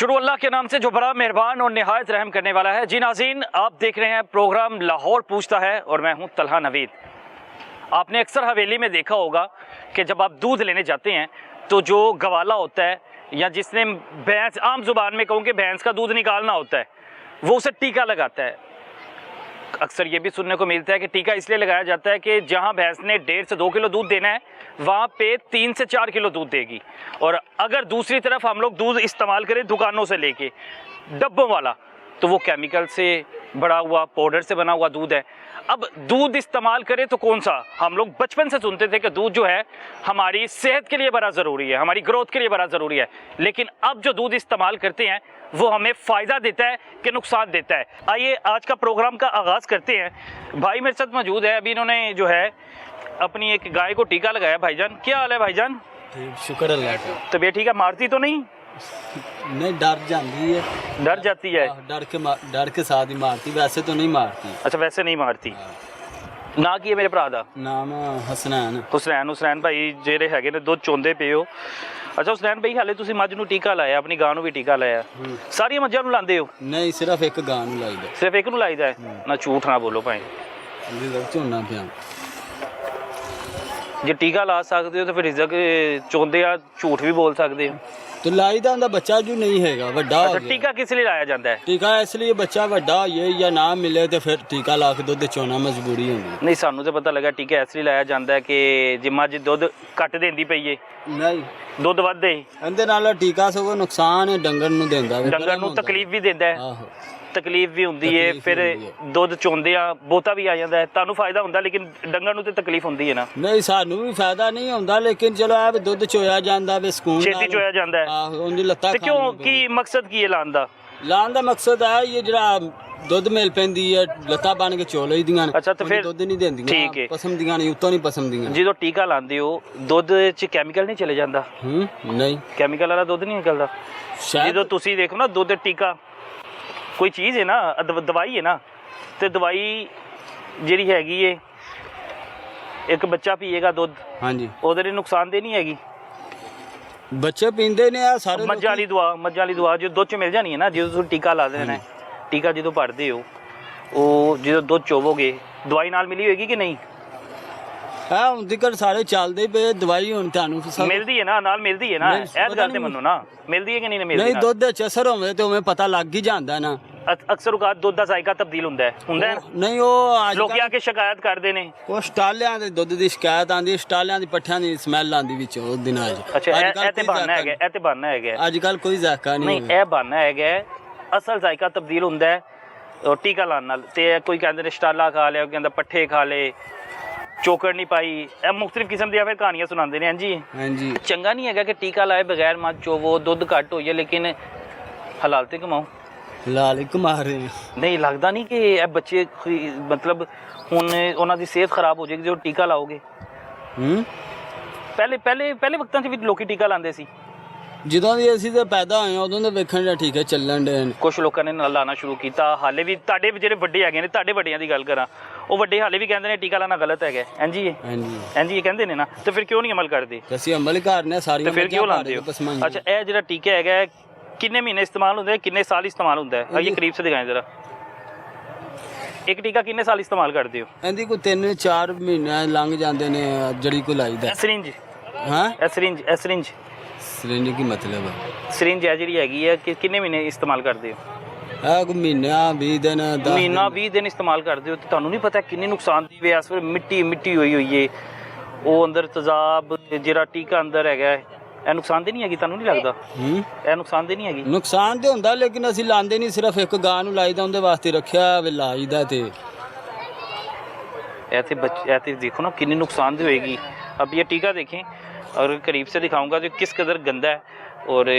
शुरू अल्लाह के नाम से जो बड़ा मेहरबान और निहायत रहम करने वाला है। जी नाज़रीन, आप देख रहे हैं प्रोग्राम लाहौर पूछता है और मैं हूं तलहा नवीद। आपने अक्सर हवेली में देखा होगा कि जब आप दूध लेने जाते हैं तो जो गवाला होता है या जिसने भैंस, आम जुबान में कहूँ कि भैंस का दूध निकालना होता है, वो उसे टीका लगाता है। अक्सर ये भी सुनने को मिलता है कि टीका इसलिए लगाया जाता है कि जहां भैंस ने 1.5 से 2 किलो दूध देना है वहां पे 3 से 4 किलो दूध देगी। और अगर दूसरी तरफ हम लोग दूध इस्तेमाल करें दुकानों से लेके डब्बों वाला, तो वो केमिकल से बड़ा हुआ, पाउडर से बना हुआ दूध है। अब दूध इस्तेमाल करें तो कौन सा? हम लोग बचपन से सुनते थे कि दूध जो है हमारी सेहत के लिए बड़ा ज़रूरी है, हमारी ग्रोथ के लिए बड़ा ज़रूरी है। लेकिन अब जो दूध इस्तेमाल करते हैं वो हमें फ़ायदा देता है कि नुकसान देता है। आइए आज का प्रोग्राम का आगाज़ करते हैं। भाई मेरे साथ मौजूद है, अभी इन्होंने जो है अपनी एक गाय को टीका लगाया। भाईजान क्या हाल है भाईजान? शुक्र अल्लाह का। तबीयत ठीक है? मारती तो नहीं? नहीं, डर जाती है। डर जाती है? डर के साथ ही मारती, वैसे तो नहीं मारती। अच्छा, वैसे नहीं मारती। ना की है मेरे भरा दा नाम हसनैन। हुसैन भाई जेरे हैगे ने दुध चोंदे पे हो। अच्छा हुसैन भाई, हाले तुसी मੱਝ ਨੂੰ ਟੀਕਾ ਲਾਇਆ, ਆਪਣੀ ਗਾਂ ਨੂੰ ਵੀ ਟੀਕਾ ਲਾਇਆ, ਸਾਰੀਆਂ ਮੱਝਾਂ ਨੂੰ ਲਾਉਂਦੇ ਹੋ? नहीं, सिर्फ एक गां ਨੂੰ ਲਾਈਦਾ। ਸਿਰਫ ਇੱਕ ਨੂੰ ਲਾਈਦਾ ਹੈ? ਨਾ ਝੂਠ ਨਾ ਬੋਲੋ ਭਾਈ। ਝੋਨਾ ਪਿਆ ਜੇ ਟੀਕਾ ਲਾ ਸਕਦੇ ਹੋ ਤਾਂ ਫਿਰ ਰਿਜ਼ਕ ਚੋਂਦੇ ਆ, ਝੂਠ ਵੀ ਬੋਲ ਸਕਦੇ ਹੋ। तो ਲਾਈਦਾ ਹੁੰਦਾ, ਬੱਚਾ ਜੋ नहीं ਹੈਗਾ ਵੱਡਾ ਹੋ ਅੱਛਾ, ਗਿਆ। ਟੀਕਾ ਕਿਸ ਲਈ ਲਾਇਆ ਜਾਂਦਾ ਹੈ? ਟੀਕਾ ਇਸ ਲਈ ਬੱਚਾ ਵੱਡਾ ਹੋਏ ਜਾਂ ਨਾ ਮਿਲੇ ਤੇ ਫਿਰ ਟੀਕਾ ਲਾ ਕੇ ਦੁੱਧ ਚੋਣਾ ਮਜਬੂਰੀ ਹੁੰਦੀ। ਨਹੀਂ, ਸਾਨੂੰ ਤਾਂ ਪਤਾ ਲੱਗਾ ਟੀਕਾ ਇਸ ਲਈ ਲਾਇਆ ਜਾਂਦਾ ਹੈ ਕਿ ਜੇ ਮੱਝ ਦੁੱਧ ਘੱਟ ਦਿੰਦੀ ਪਈ ਏ, ਨਹੀਂ ਦੁੱਧ ਵੱਧੇ, ਇਹਦੇ ਨਾਲ ਟੀਕਾ ਸਗੋਂ ਨੁਕਸਾਨ ਹੈ, ਡੰਗਰ ਨੂੰ ਦਿੰਦਾ ਵੇ, ਡੰਗਰ ਨੂੰ ਤਕਲੀਫ ਵੀ ਦਿੰਦਾ ਹੈ। ਆਹੋ, ਤਕਲੀਫ ਵੀ ਹੁੰਦੀ ਹੈ, ਤਕਲੀਫ ਫਿਰ ਹੁੰਦੀ ਹੈ। ਦੁੱਧ ਚੋਂਦੇ ਆ, ਬੋਤਾ ਵੀ ਆ ਜਾਂਦਾ ਹੈ, ਤੁਹਾਨੂੰ ਫਾਇਦਾ ਹੁੰਦਾ, ਲੇਕਿਨ ਡੰਗਰ ਨੂੰ ਤੇ ਤਕਲੀਫ ਹੁੰਦੀ ਹੈ ਨਾ। ਨਹੀਂ ਸਾਨੂੰ ਵੀ ਫਾਇਦਾ ਨਹੀਂ ਹੁੰਦਾ, ਲੇਕਿਨ ਚਲੋ ਇਹ ਵੀ ਦੁੱਧ ਚੋਇਆ ਜਾਂਦਾ ਵੇ, ਸਕੂਨ ਛੇਤੀ ਨਾਲ। ਚੋਇਆ ਜਾਂਦਾ ਹੈ। ਆਹੋ, ਉਹਦੀ ਲੱਤਾਂ ਤੇ ਕਿਉਂ, ਕੀ ਮਕਸਦ ਕੀ ਹੈ ਲਾਉਣ ਦਾ? ਲਾਉਣ ਦਾ ਮਕਸਦ ਹੈ ਇਹ ਜਿਹੜਾ ਦੁੱਧ ਮਿਲ ਪੈਂਦੀ ਹੈ, ਲੱਤਾਂ ਬਣ ਕੇ ਚੋ ਲਈਦੀਆਂ ਨੇ। ਅੱਛਾ, ਤੇ ਫਿਰ ਦੁੱਧ ਨਹੀਂ ਦਿੰਦੀਆਂ, ਠੀਕ ਹੈ। ਪਸਮ ਦੀਆਂ ਨਹੀਂ, ਉੱਤੋਂ ਨਹੀਂ ਪਸਮ ਦੀਆਂ। ਜਦੋਂ ਟੀਕਾ ਲਾਉਂਦੇ ਹੋ ਦੁੱਧ 'ਚ ਕੈਮੀਕਲ ਨਹੀਂ ਚਲੇ ਜਾਂਦਾ? ਨਹੀਂ, ਕੈਮੀਕਲ ਵਾਲਾ ਦੁੱਧ ਨਹੀਂ ਨਿਕਲਦਾ? ਸ਼ਾਇਦ ਜਦੋਂ ਤੁਸੀਂ ਦੇਖੋ ਨਾ ਦੁੱਧ ਟੀਕਾ ਕੋਈ ਚੀਜ਼ ਹੈ ਨਾ, ਦਵਾਈ ਹੈ ਨਾ, ਤੇ ਦਵਾਈ ਜਿਹੜੀ ਹੈਗੀ ਏ, ਇੱਕ ਬੱਚਾ ਪੀਏਗਾ ਦੁੱਧ, ਹਾਂਜੀ, ਉਹਦੇ ਲਈ ਨੁਕਸਾਨਦੇਹ ਨਹੀਂ ਹੈਗੀ? ਬੱਚੇ ਪੀਂਦੇ ਨੇ ਆ ਸਾਰੇ। ਮੱਝਾਂ ਵਾਲੀ ਦਵਾ ਜੋ ਦੁੱਧ 'ਚ ਮਿਲ ਜਾਣੀ ਹੈ ਨਾ, ਜਦੋਂ ਤੁਸੀਂ ਟੀਕਾ ਲਾ ਦੇਣਾ ਹੈ, ਟੀਕਾ ਜਦੋਂ ਭਰਦੇ ਹੋ ਉਹ ਜਦੋਂ ਦੁੱਧ ਚੋਵੋਗੇ ਦਵਾਈ ਨਾਲ ਮਿਲੀ ਹੋਏਗੀ ਕਿ ਨਹੀਂ? ਹਾਂ, ਹੁਣ ਤੱਕ ਸਾਰੇ ਚੱਲਦੇ ਪਏ, ਦਵਾਈ ਹੁਣ ਤੁਹਾਨੂੰ ਮਿਲਦੀ ਹੈ ਨਾ, ਨਾਲ ਮਿਲਦੀ ਹੈ ਨਾ। ਇਹ ਗੱਲ ਤੇ ਮੰਨੋ ਨਾ, ਮਿਲਦੀ ਹੈ ਕਿ ਨਹੀਂ ਮਿਲਦੀ? ਨਹੀਂ, ਦੁੱਧ ਚ ਅਸਰ ਹੋਵੇ ਤੇ ਉਵੇਂ ਪਤਾ ਲੱਗ ਹੀ ਜਾਂਦਾ ਨਾ। ਅਕਸਰ ਔਕਾਤ ਦੁੱਧ ਦਾ ਜ਼ਾਇਕਾ ਤਬਦੀਲ ਹੁੰਦਾ ਹੈ ਨਹੀਂ, ਉਹ ਅੱਜ ਲੋਕੀ ਆ ਕੇ ਸ਼ਿਕਾਇਤ ਕਰਦੇ ਨੇ। ਉਹ ਸਟਾਲਿਆਂ ਦੇ ਦੁੱਧ ਦੀ ਸ਼ਿਕਾਇਤ ਆਂਦੀ, ਸਟਾਲਿਆਂ ਦੀ ਪੱਠਿਆਂ ਦੀ ਸਮੈਲ ਆਂਦੀ ਵਿੱਚ ਉਹ ਦਿਨਾਂ 'ਚ। ਅੱਛਾ, ਇਹ ਤੇ ਬਹਾਨਾ ਹੈਗਾ, ਇਹ ਤੇ ਬਹਾਨਾ ਹੈਗਾ। ਅੱਜ ਕੱਲ ਕੋਈ ਜ਼ਾਇਕਾ ਨਹੀਂ। ਇਹ ਬਹਾਨਾ ਹੈਗਾ, ਅਸਲ ਜ਼ਾਇਕਾ ਤਬਦੀਲ ਹੁੰਦਾ ਹੈ ਟੀਕਾ ਲਾਉਣ ਨਾਲ। ਤੇ ਕੋਈ ਕਹਿੰਦੇ ਨੇ ਸਟਾਲਾ ਖਾ ਲਿਆ, ਕੋਈ ਕਹਿੰਦਾ ਪੱਠੇ ਖਾ ਲਏ, ਚੋਕੜ ਨਹੀਂ ਪਾਈ, ਇਹ ਮੁਖਤਲਿਫ ਕਿਸਮ ਦੀਆਂ ਫਿਰ ਕਹਾਣੀਆਂ ਸੁਣਾਉਂਦੇ ਨੇ। ਹਾਂਜੀ, ਚੰਗਾ ਨਹੀਂ ਹੈਗਾ ਕਿ ਟੀਕਾ ਲਾਏ ਬਗੈਰ ਮੱਝ ਚੋਵੋ, ਦੁੱਧ ਘੱਟ ਹੋਈਏ, ਲੇਕਿਨ ਹਲਾਲ ਤੇ ਕਮਾਓ। ਹਲਾਲ ਹੀ ਕਮਾ ਰਹੇ ਨਹੀਂ ਲੱਗਦਾ ਨਹੀਂ ਕਿ ਇਹ ਬੱਚੇ ਮਤਲਬ ਹੁਣ ਉਹਨਾਂ ਦੀ ਸਿਹਤ ਖਰਾਬ ਹੋ ਜਾਏਗੀ ਜਦੋਂ ਟੀਕਾ ਲਾਓਗੇ? ਪਹਿਲੇ ਵਕਤਾਂ 'ਚ ਵੀ ਲੋਕੀ ਟੀਕਾ ਲਾਉਂਦੇ ਸੀ। ਜਦੋਂ ਦੀ ਅਸੀਂ ਤੇ ਪੈਦਾ ਹੋਏ ਉਦੋਂ ਦੇ ਵੇਖਣ ਦਾ ਠੀਕ ਹੈ, ਚੱਲਣ ਦੇ। ਕੁਝ ਲੋਕਾਂ ਨੇ ਲਾਣਾ ਸ਼ੁਰੂ ਕੀਤਾ, ਹਾਲੇ ਵੀ ਤੁਹਾਡੇ ਜਿਹੜੇ ਵੱਡੇ ਹੈਗੇ ਨੇ, ਤੁਹਾਡੇ ਵੱਡਿਆਂ ਦੀ ਗੱਲ ਕਰਾਂ, ਉਹ ਵੱਡੇ ਹਾਲੇ ਵੀ ਕਹਿੰਦੇ ਨੇ ਟੀਕਾ ਲਾਣਾ ਗਲਤ ਹੈਗਾ। ਹਾਂਜੀ ਇਹ ਕਹਿੰਦੇ ਨੇ ਨਾ, ਤੇ ਫਿਰ ਕਿਉਂ ਨਹੀਂ ਅਮਲ ਕਰਦੇ? ਅਸੀਂ ਅਮਲ ਕਰਨੇ ਸਾਰੀ, ਤੇ ਫਿਰ ਕਿਉਂ ਲਾਉਂਦੇ ਹੋ? ਅੱਛਾ, ਇਹ ਜਿਹੜਾ ਟੀਕਾ ਹੈਗਾ ਕਿੰਨੇ ਮਹੀਨੇ ਇਸਤੇਮਾਲ ਹੁੰਦਾ ਹੈ, ਕਿੰਨੇ ਸਾਲ ਇਸਤੇਮਾਲ ਹੁੰਦਾ ਹੈ? ਇਹ ਕਰੀਬ ਸੇ ਦਿਖਾएं ਜ਼ਰਾ, ਇੱਕ ਟੀਕਾ ਕਿੰਨੇ ਸਾਲ ਇਸਤੇਮਾਲ ਕਰਦੇ ਹੋ? ਇਹਦੀ ਕੋਈ 3-4 ਮਹੀਨੇ ਲੰਘ ਜਾਂਦੇ ਨੇ ਜਿਹੜੀ ਕੋਈ ਲਾਈਦਾ। ਸਰਿੰਜ? ਹਾਂ, ਸਰਿੰਜ ਕੀ ਮਤਲਬ ਹੈ? ਸਰਿੰਜ ਹੈ ਜਿਹੜੀ ਹੈਗੀ ਹੈ ਕਿ ਕਿੰਨੇ ਮਹੀਨੇ ਇਸਤੇਮਾਲ ਕਰਦੇ ਹੋ? ਆ ਕੋਈ ਮਹੀਨਾ 20 ਦਿਨ, ਮਹੀਨਾ 20 ਦਿਨ ਇਸਤੇਮਾਲ ਕਰਦੇ ਹੋ, ਤੇ ਤੁਹਾਨੂੰ ਨਹੀਂ ਪਤਾ ਕਿੰਨੀ ਨੁਕਸਾਨ ਦੀ ਵੇ? ਇਸ ਵੇਲੇ ਮਿੱਟੀ ਹੋਈ ਏ, ਉਹ ਅੰਦਰ ਤੇਜ਼ਾਬ ਜਿਹੜਾ ਟੀਕਾ ਅੰਦਰ ਹੈਗਾ, ਇਹ ਨੁਕਸਾਨ ਦੇ ਨਹੀਂ ਹੈਗੀ? ਤੁਹਾਨੂੰ ਨਹੀਂ ਲੱਗਦਾ ਇਹ ਨੁਕਸਾਨ ਦੇ ਨਹੀਂ ਹੈਗੀ? ਨੁਕਸਾਨ ਤੇ ਹੁੰਦਾ, ਲੇਕਿਨ ਅਸੀਂ ਲਾਉਂਦੇ ਨਹੀਂ, ਸਿਰਫ ਇੱਕ ਗਾਂ ਨੂੰ ਲਾਈਦਾ, ਉਹਦੇ ਵਾਸਤੇ ਰੱਖਿਆ ਵੇ ਲਾਈਦਾ। ਤੇ ਇਹ ਤੇ ਦੇਖੋ ना कितनी नुकसान दी होएगी। अब ये टीका देखें और करीब से दिखाऊंगा जो किस कदर गंदा है। और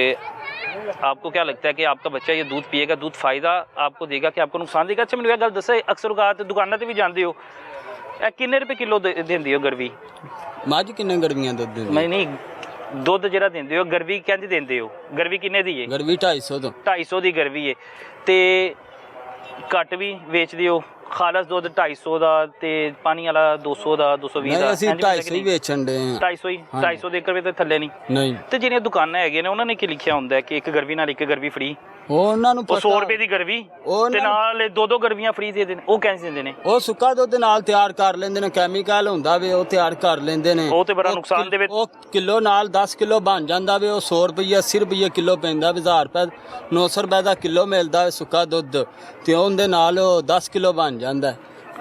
आपको क्या लगता है कि आपका बच्चा ये दूध पिएगा, दूध फ़ायदा आपको देगा कि आपको नुकसान देगा? अच्छा, मैंने गल दसा, अक्सर औकात दुकानों से भी जानते हो, किन्ने रुपए किलो देंदी हो गरवी मझ? किन्ने गरवियां दुध देंदी? मैं नहीं, दुध ਜਿਹੜਾ ਦਿੰਦੇ ਹੋ ਗਰਵੀ ਕਹਿੰਦੀ ਦਿੰਦੇ ਹੋ? ਗਰਵੀ ਕਿੰਨੇ ਦੀ ਹੈ? ਗਰਵੀ 250 ਤੋਂ 250 ਦੀ ਗਰਵੀ ਹੈ। ਤੇ ਘੱਟ ਵੀ ਵੇਚਦੇ ਹੋ, ਖਾਲਸ ਦੁੱਧ 250 ਦਾ ਤੇ ਪਾਣੀ ਵਾਲਾ 200 ਦਾ 220 ਦਾ ਅਸੀਂ 250 ਹੀ ਵੇਚਣ ਦੇ ਆ। 250 ਹੀ 250 ਦੇ 1 ਰੁਪਏ ਤੋਂ ਥੱਲੇ ਨਹੀਂ। ਨਹੀਂ ਤੇ ਜਿਹੜੀਆਂ ਦੁਕਾਨਾਂ ਹੈਗੀਆਂ ਨੇ ਉਹਨਾਂ ਨੇ ਕੀ ਲਿਖਿਆ ਹੁੰਦਾ ਹੈ ਕਿ ਇੱਕ ਗਰਵੀ ਨਾਲ ਇੱਕ ਗਰਵੀ ਫ੍ਰੀ, ਉਹਨਾਂ ਨੂੰ ਉਹ 100 ਪਤਾ ਰੁਪਏ ਦੀ ਗਰਵੀ ਉਹਨਾਂ ਤੇ ਨਾਲ ਦੋ ਗਰਵੀਆਂ ਫ੍ਰੀ ਦੇ ਦਿੰਦੇ, ਉਹ ਕਹਿੰਦੇ ਦਿੰਦੇ ਨੇ। ਉਹ ਸੁੱਕਾ ਦੁੱਧ ਨਾਲ ਤਿਆਰ ਕਰ ਲੈਂਦੇ ਨੇ, ਕੈਮੀਕਲ ਹੁੰਦਾ ਵੇ ਉਹ ਤਿਆਰ ਕਰ ਲੈਂਦੇ ਨੇ। ਉਹ ਤੇ ਬੜਾ ਨੁਕਸਾਨ ਦੇ ਵਿੱਚ ਉਹ ਕਿਲੋ ਨਾਲ 10 ਕਿਲੋ ਬਣ ਜਾਂਦਾ ਵੇ, ਉਹ 100 ਰੁਪਏ 80 ਰੁਪਏ ਕਿਲੋ ਪੈਂਦਾ, 1000 ਰੁਪਏ 900 ਰੁਪਏ ਦਾ ਕਿਲੋ ਮਿਲਦਾ ਸੁੱਕਾ ਦੁੱਧ, ਤੇ ਉਹਦੇ ਨਾਲ ਉਹ 10 ਕਿਲੋ ਬਣ ਜਾਂਦਾ।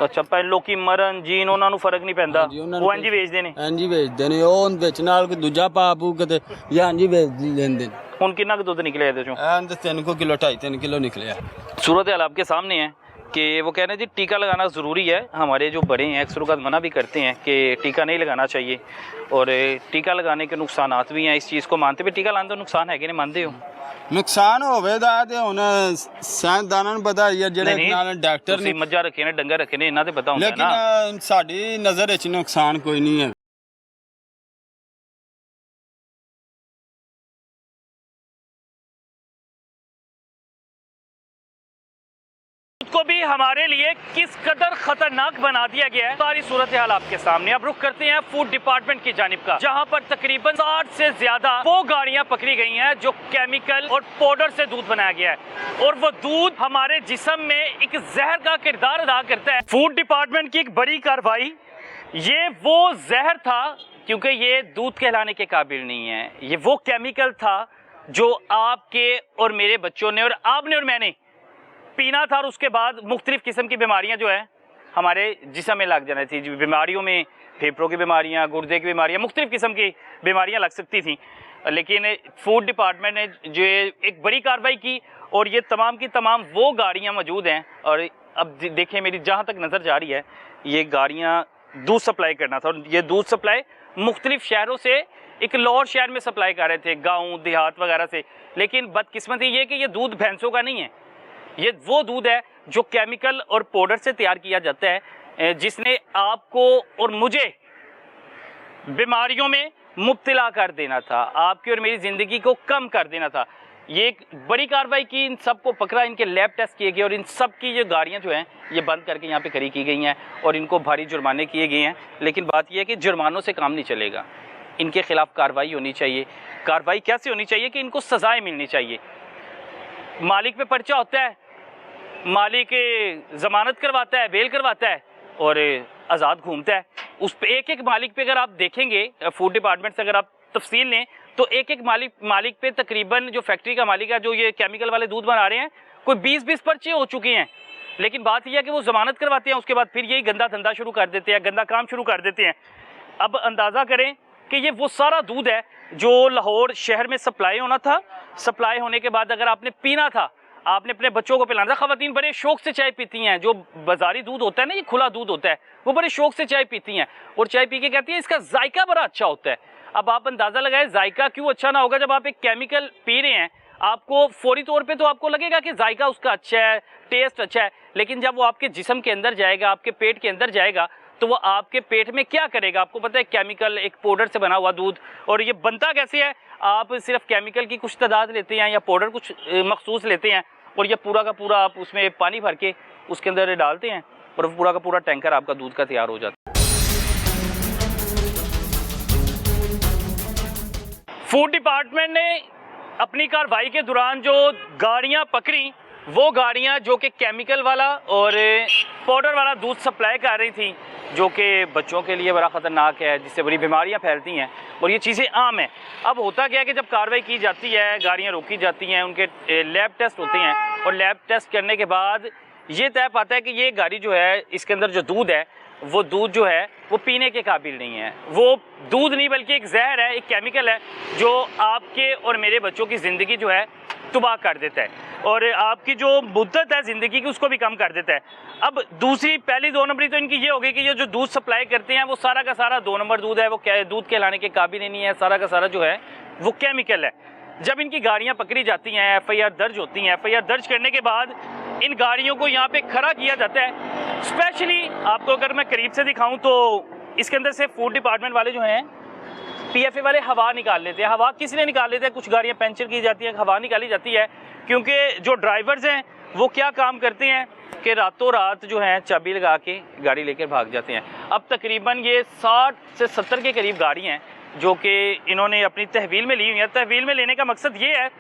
ਅੱਛਾ, ਪਹਿਲਾਂ ਲੋਕੀ ਮਰਨ ਜੀਨ ਉਹਨਾਂ ਨੂੰ ਫਰਕ ਨਹੀਂ ਪੈਂਦਾ, ਉਹ ਇੰਜ ਵੇਚਦੇ ਨੇ। ਇੰਜ ਵੇਚਦੇ ਨੇ, ਉਹ ਵਿੱਚ ਨਾਲ ਕੋਈ ਦੂਜਾ ਪਾ ਪੂ ਕੇ ਜਾਂ ਇੰਜ ਵੇਚ ਲੈਂਦੇ ਨੇ। ਹੁਣ ਕਿੰਨਾ ਕੁ ਦੁੱਧ ਨਿਕਲਿਆ ਇਹਦੇ ਚੋਂ? 3 किलो 2.5-3 किलो निकले। सूरत हाल आपके सामने है कि वो कह रहे हैं जी टीका लगाना ज़रूरी है। हमारे जो बड़े हैं अक्सर वक़्त मना भी करते हैं कि टीका नहीं लगाना चाहिए, और टीका लगाने के नुकसानात भी हैं। इस चीज़ को मानते भी, टीका लाने तो नुकसान है कि नहीं मानते हो? ਨੁਕਸਾਨ ਹੋਵੇਗਾ ਤੇ ਹੁਣ ਸਾਇੰਸਦਾਨਾਂ ਨੂੰ ਪਤਾ ਹੀ ਹੈ, ਜਿਹੜੇ ਨਾਲ ਡਾਕਟਰ ਨੇ ਮੱਝਾਂ ਰੱਖੇ ਨੇ, ਡੰਗਰ ਰੱਖੇ ਨੇ, ਇਹਨਾਂ ਤੇ ਪਤਾ ਹੁੰਦਾ ਨਾ। ਲੇਕਿਨ ਸਾਡੀ ਨਜ਼ਰ ਵਿੱਚ ਨੁਕਸਾਨ ਕੋਈ ਨਹੀਂ ਹੈ। को भी हमारे लिए किस कदर खतरनाक बना दिया गया है, सारी सूरत हाल आपके सामने। अब रुख करते हैं फूड डिपार्टमेंट की जानिब का, जहां पर तकरीबन 60 से ज्यादा वो गाड़ियां पकड़ी गई हैं जो केमिकल और पाउडर से दूध बनाया गया है, और वो दूध हमारे जिस्म में एक जहर का किरदार अदा करता है। फूड डिपार्टमेंट की एक बड़ी कार्रवाई, ये वो जहर था, क्योंकि ये दूध कहलाने के काबिल नहीं है, ये वो केमिकल था जो आपके और मेरे बच्चों ने और आपने और मैंने पीना था, और उसके बाद मुख्तलिफ किस्म की बीमारियां जो है हमारे जिस्म में लग जानी थी। बीमारियों में फेफड़ों की बीमारियां, गुर्दे की बीमारियां, मुख्तलिफ किस्म की बीमारियां लग सकती थी। लेकिन फूड डिपार्टमेंट ने जो एक बड़ी कार्रवाई की, और ये तमाम की तमाम वो गाड़ियां मौजूद हैं। और अब देखें, मेरी जहाँ तक नज़र जा रही है, ये गाड़ियाँ दूध सप्लाई करना था, और ये दूध सप्लाई मुख्तलिफ शहरों से एक लाहौर शहर में सप्लाई कर रहे थे, गाँव देहात वगैरह से। लेकिन बदकिस्मती ये कि ये दूध भैंसों का नहीं है, ये वो दूध है जो केमिकल और पाउडर से तैयार किया जाता है, जिसने आपको और मुझे बीमारियों में मुब्तला कर देना था, आपकी और मेरी ज़िंदगी को कम कर देना था। ये एक बड़ी कार्रवाई की, इन सबको पकड़ा, इनके लैब टेस्ट किए गए, और इन सब की ये गाड़ियाँ जो हैं ये बंद करके यहाँ पे खड़ी की गई हैं, और इनको भारी जुर्माने किए गए हैं। लेकिन बात यह है कि जुर्मानों से काम नहीं चलेगा, इनके खिलाफ कार्रवाई होनी चाहिए। कार्रवाई कैसे होनी चाहिए कि इनको सज़ाएँ मिलनी चाहिए। मालिक पे पर्चा होता है, मालिक ज़मानत करवाता है, बेल करवाता है, और आज़ाद घूमता है। उस पे एक मालिक पे अगर आप देखेंगे, फूड डिपार्टमेंट से अगर आप तफसील लें, तो एक मालिक पे तकरीबन, जो फैक्ट्री का मालिक है जो ये केमिकल वाले दूध बना रहे हैं, कोई 20 पर्चे हो चुके हैं। लेकिन बात यह है कि वो ज़मानत करवाते हैं, उसके बाद फिर यही गंदा धंधा शुरू कर देते हैं, गंदा काम शुरू कर देते हैं। अब अंदाज़ा करें कि ये वो सारा दूध है जो लाहौर शहर में सप्लाई होना था। सप्लाई होने के बाद अगर आपने पीना था, आपने अपने बच्चों को पिलाना था। ख़वातीन बड़े शौक से चाय पीती हैं, जो बाजारी दूध होता है ना, ये खुला दूध होता है, वो बड़े शौक से चाय पीती हैं, और चाय पी के कहती हैं इसका जायका बड़ा अच्छा होता है। अब आप अंदाज़ा लगाएं, जायका क्यों अच्छा ना होगा? जब आप एक केमिकल पी रहे हैं, आपको फौरी तौर पे तो आपको लगेगा कि जायका उसका अच्छा है, टेस्ट अच्छा है, लेकिन जब वो आपके जिस्म के अंदर जाएगा, आपके पेट के अंदर जाएगा, तो वो आपके पेट में क्या करेगा? आपको पता है, केमिकल, एक पाउडर से बना हुआ दूध। और ये बनता कैसे है? आप सिर्फ केमिकल की कुछ तादाद लेते हैं या पाउडर कुछ मखसूस लेते हैं, और ये पूरा का पूरा आप उसमें पानी भर के उसके अंदर डालते हैं, और पूरा का पूरा टैंकर आपका दूध का तैयार हो जाता है। फूड डिपार्टमेंट ने अपनी कार्रवाई के दौरान जो गाड़ियां पकड़ी, वो गाड़ियां जो कि केमिकल वाला और पाउडर वाला दूध सप्लाई कर रही थी, जो कि बच्चों के लिए बड़ा ख़तरनाक है, जिससे बड़ी बीमारियां फैलती हैं, और ये चीज़ें आम हैं। अब होता क्या है कि जब कार्रवाई की जाती है, गाड़ियां रोकी जाती हैं, उनके लैब टेस्ट होते हैं, और लैब टेस्ट करने के बाद ये तय पाता है कि ये गाड़ी जो है, इसके अंदर जो दूध है, वो दूध जो है वो पीने के काबिल नहीं है। वो दूध नहीं बल्कि एक जहर है, एक केमिकल है, जो आपके और मेरे बच्चों की ज़िंदगी जो है तबाह कर देता है, और आपकी जो मुद्दत है ज़िंदगी की उसको भी कम कर देता है। अब दूसरी, पहली 2 नंबरी तो इनकी ये हो गई कि ये जो दूध सप्लाई करते हैं वो सारा का सारा 2 नंबर दूध है, वो दूध कहलाने के काबिल नहीं है, सारा का सारा जो है वो केमिकल है। जब इनकी गाड़ियाँ पकड़ी जाती हैं, FIR दर्ज होती हैं, FIR दर्ज करने के बाद इन गाड़ियों को यहाँ पे खड़ा किया जाता है। स्पेशली आपको अगर मैं करीब से दिखाऊं तो इसके अंदर से फूड डिपार्टमेंट वाले जो हैं, PFA वाले हवा निकाल लेते हैं। हवा किस लिए निकाल लेते हैं? कुछ गाड़ियाँ पंचर की जाती हैं, हवा निकाली जाती है, क्योंकि जो ड्राइवर्स हैं वो क्या काम करते हैं कि रातों रात जो है चाबी लगा के गाड़ी लेकर भाग जाते हैं। अब तकरीबन ये 60 से 70 के करीब गाड़ी हैं जो कि इन्होंने अपनी तहवील में ली हुई है। तहवील में लेने का मकसद ये है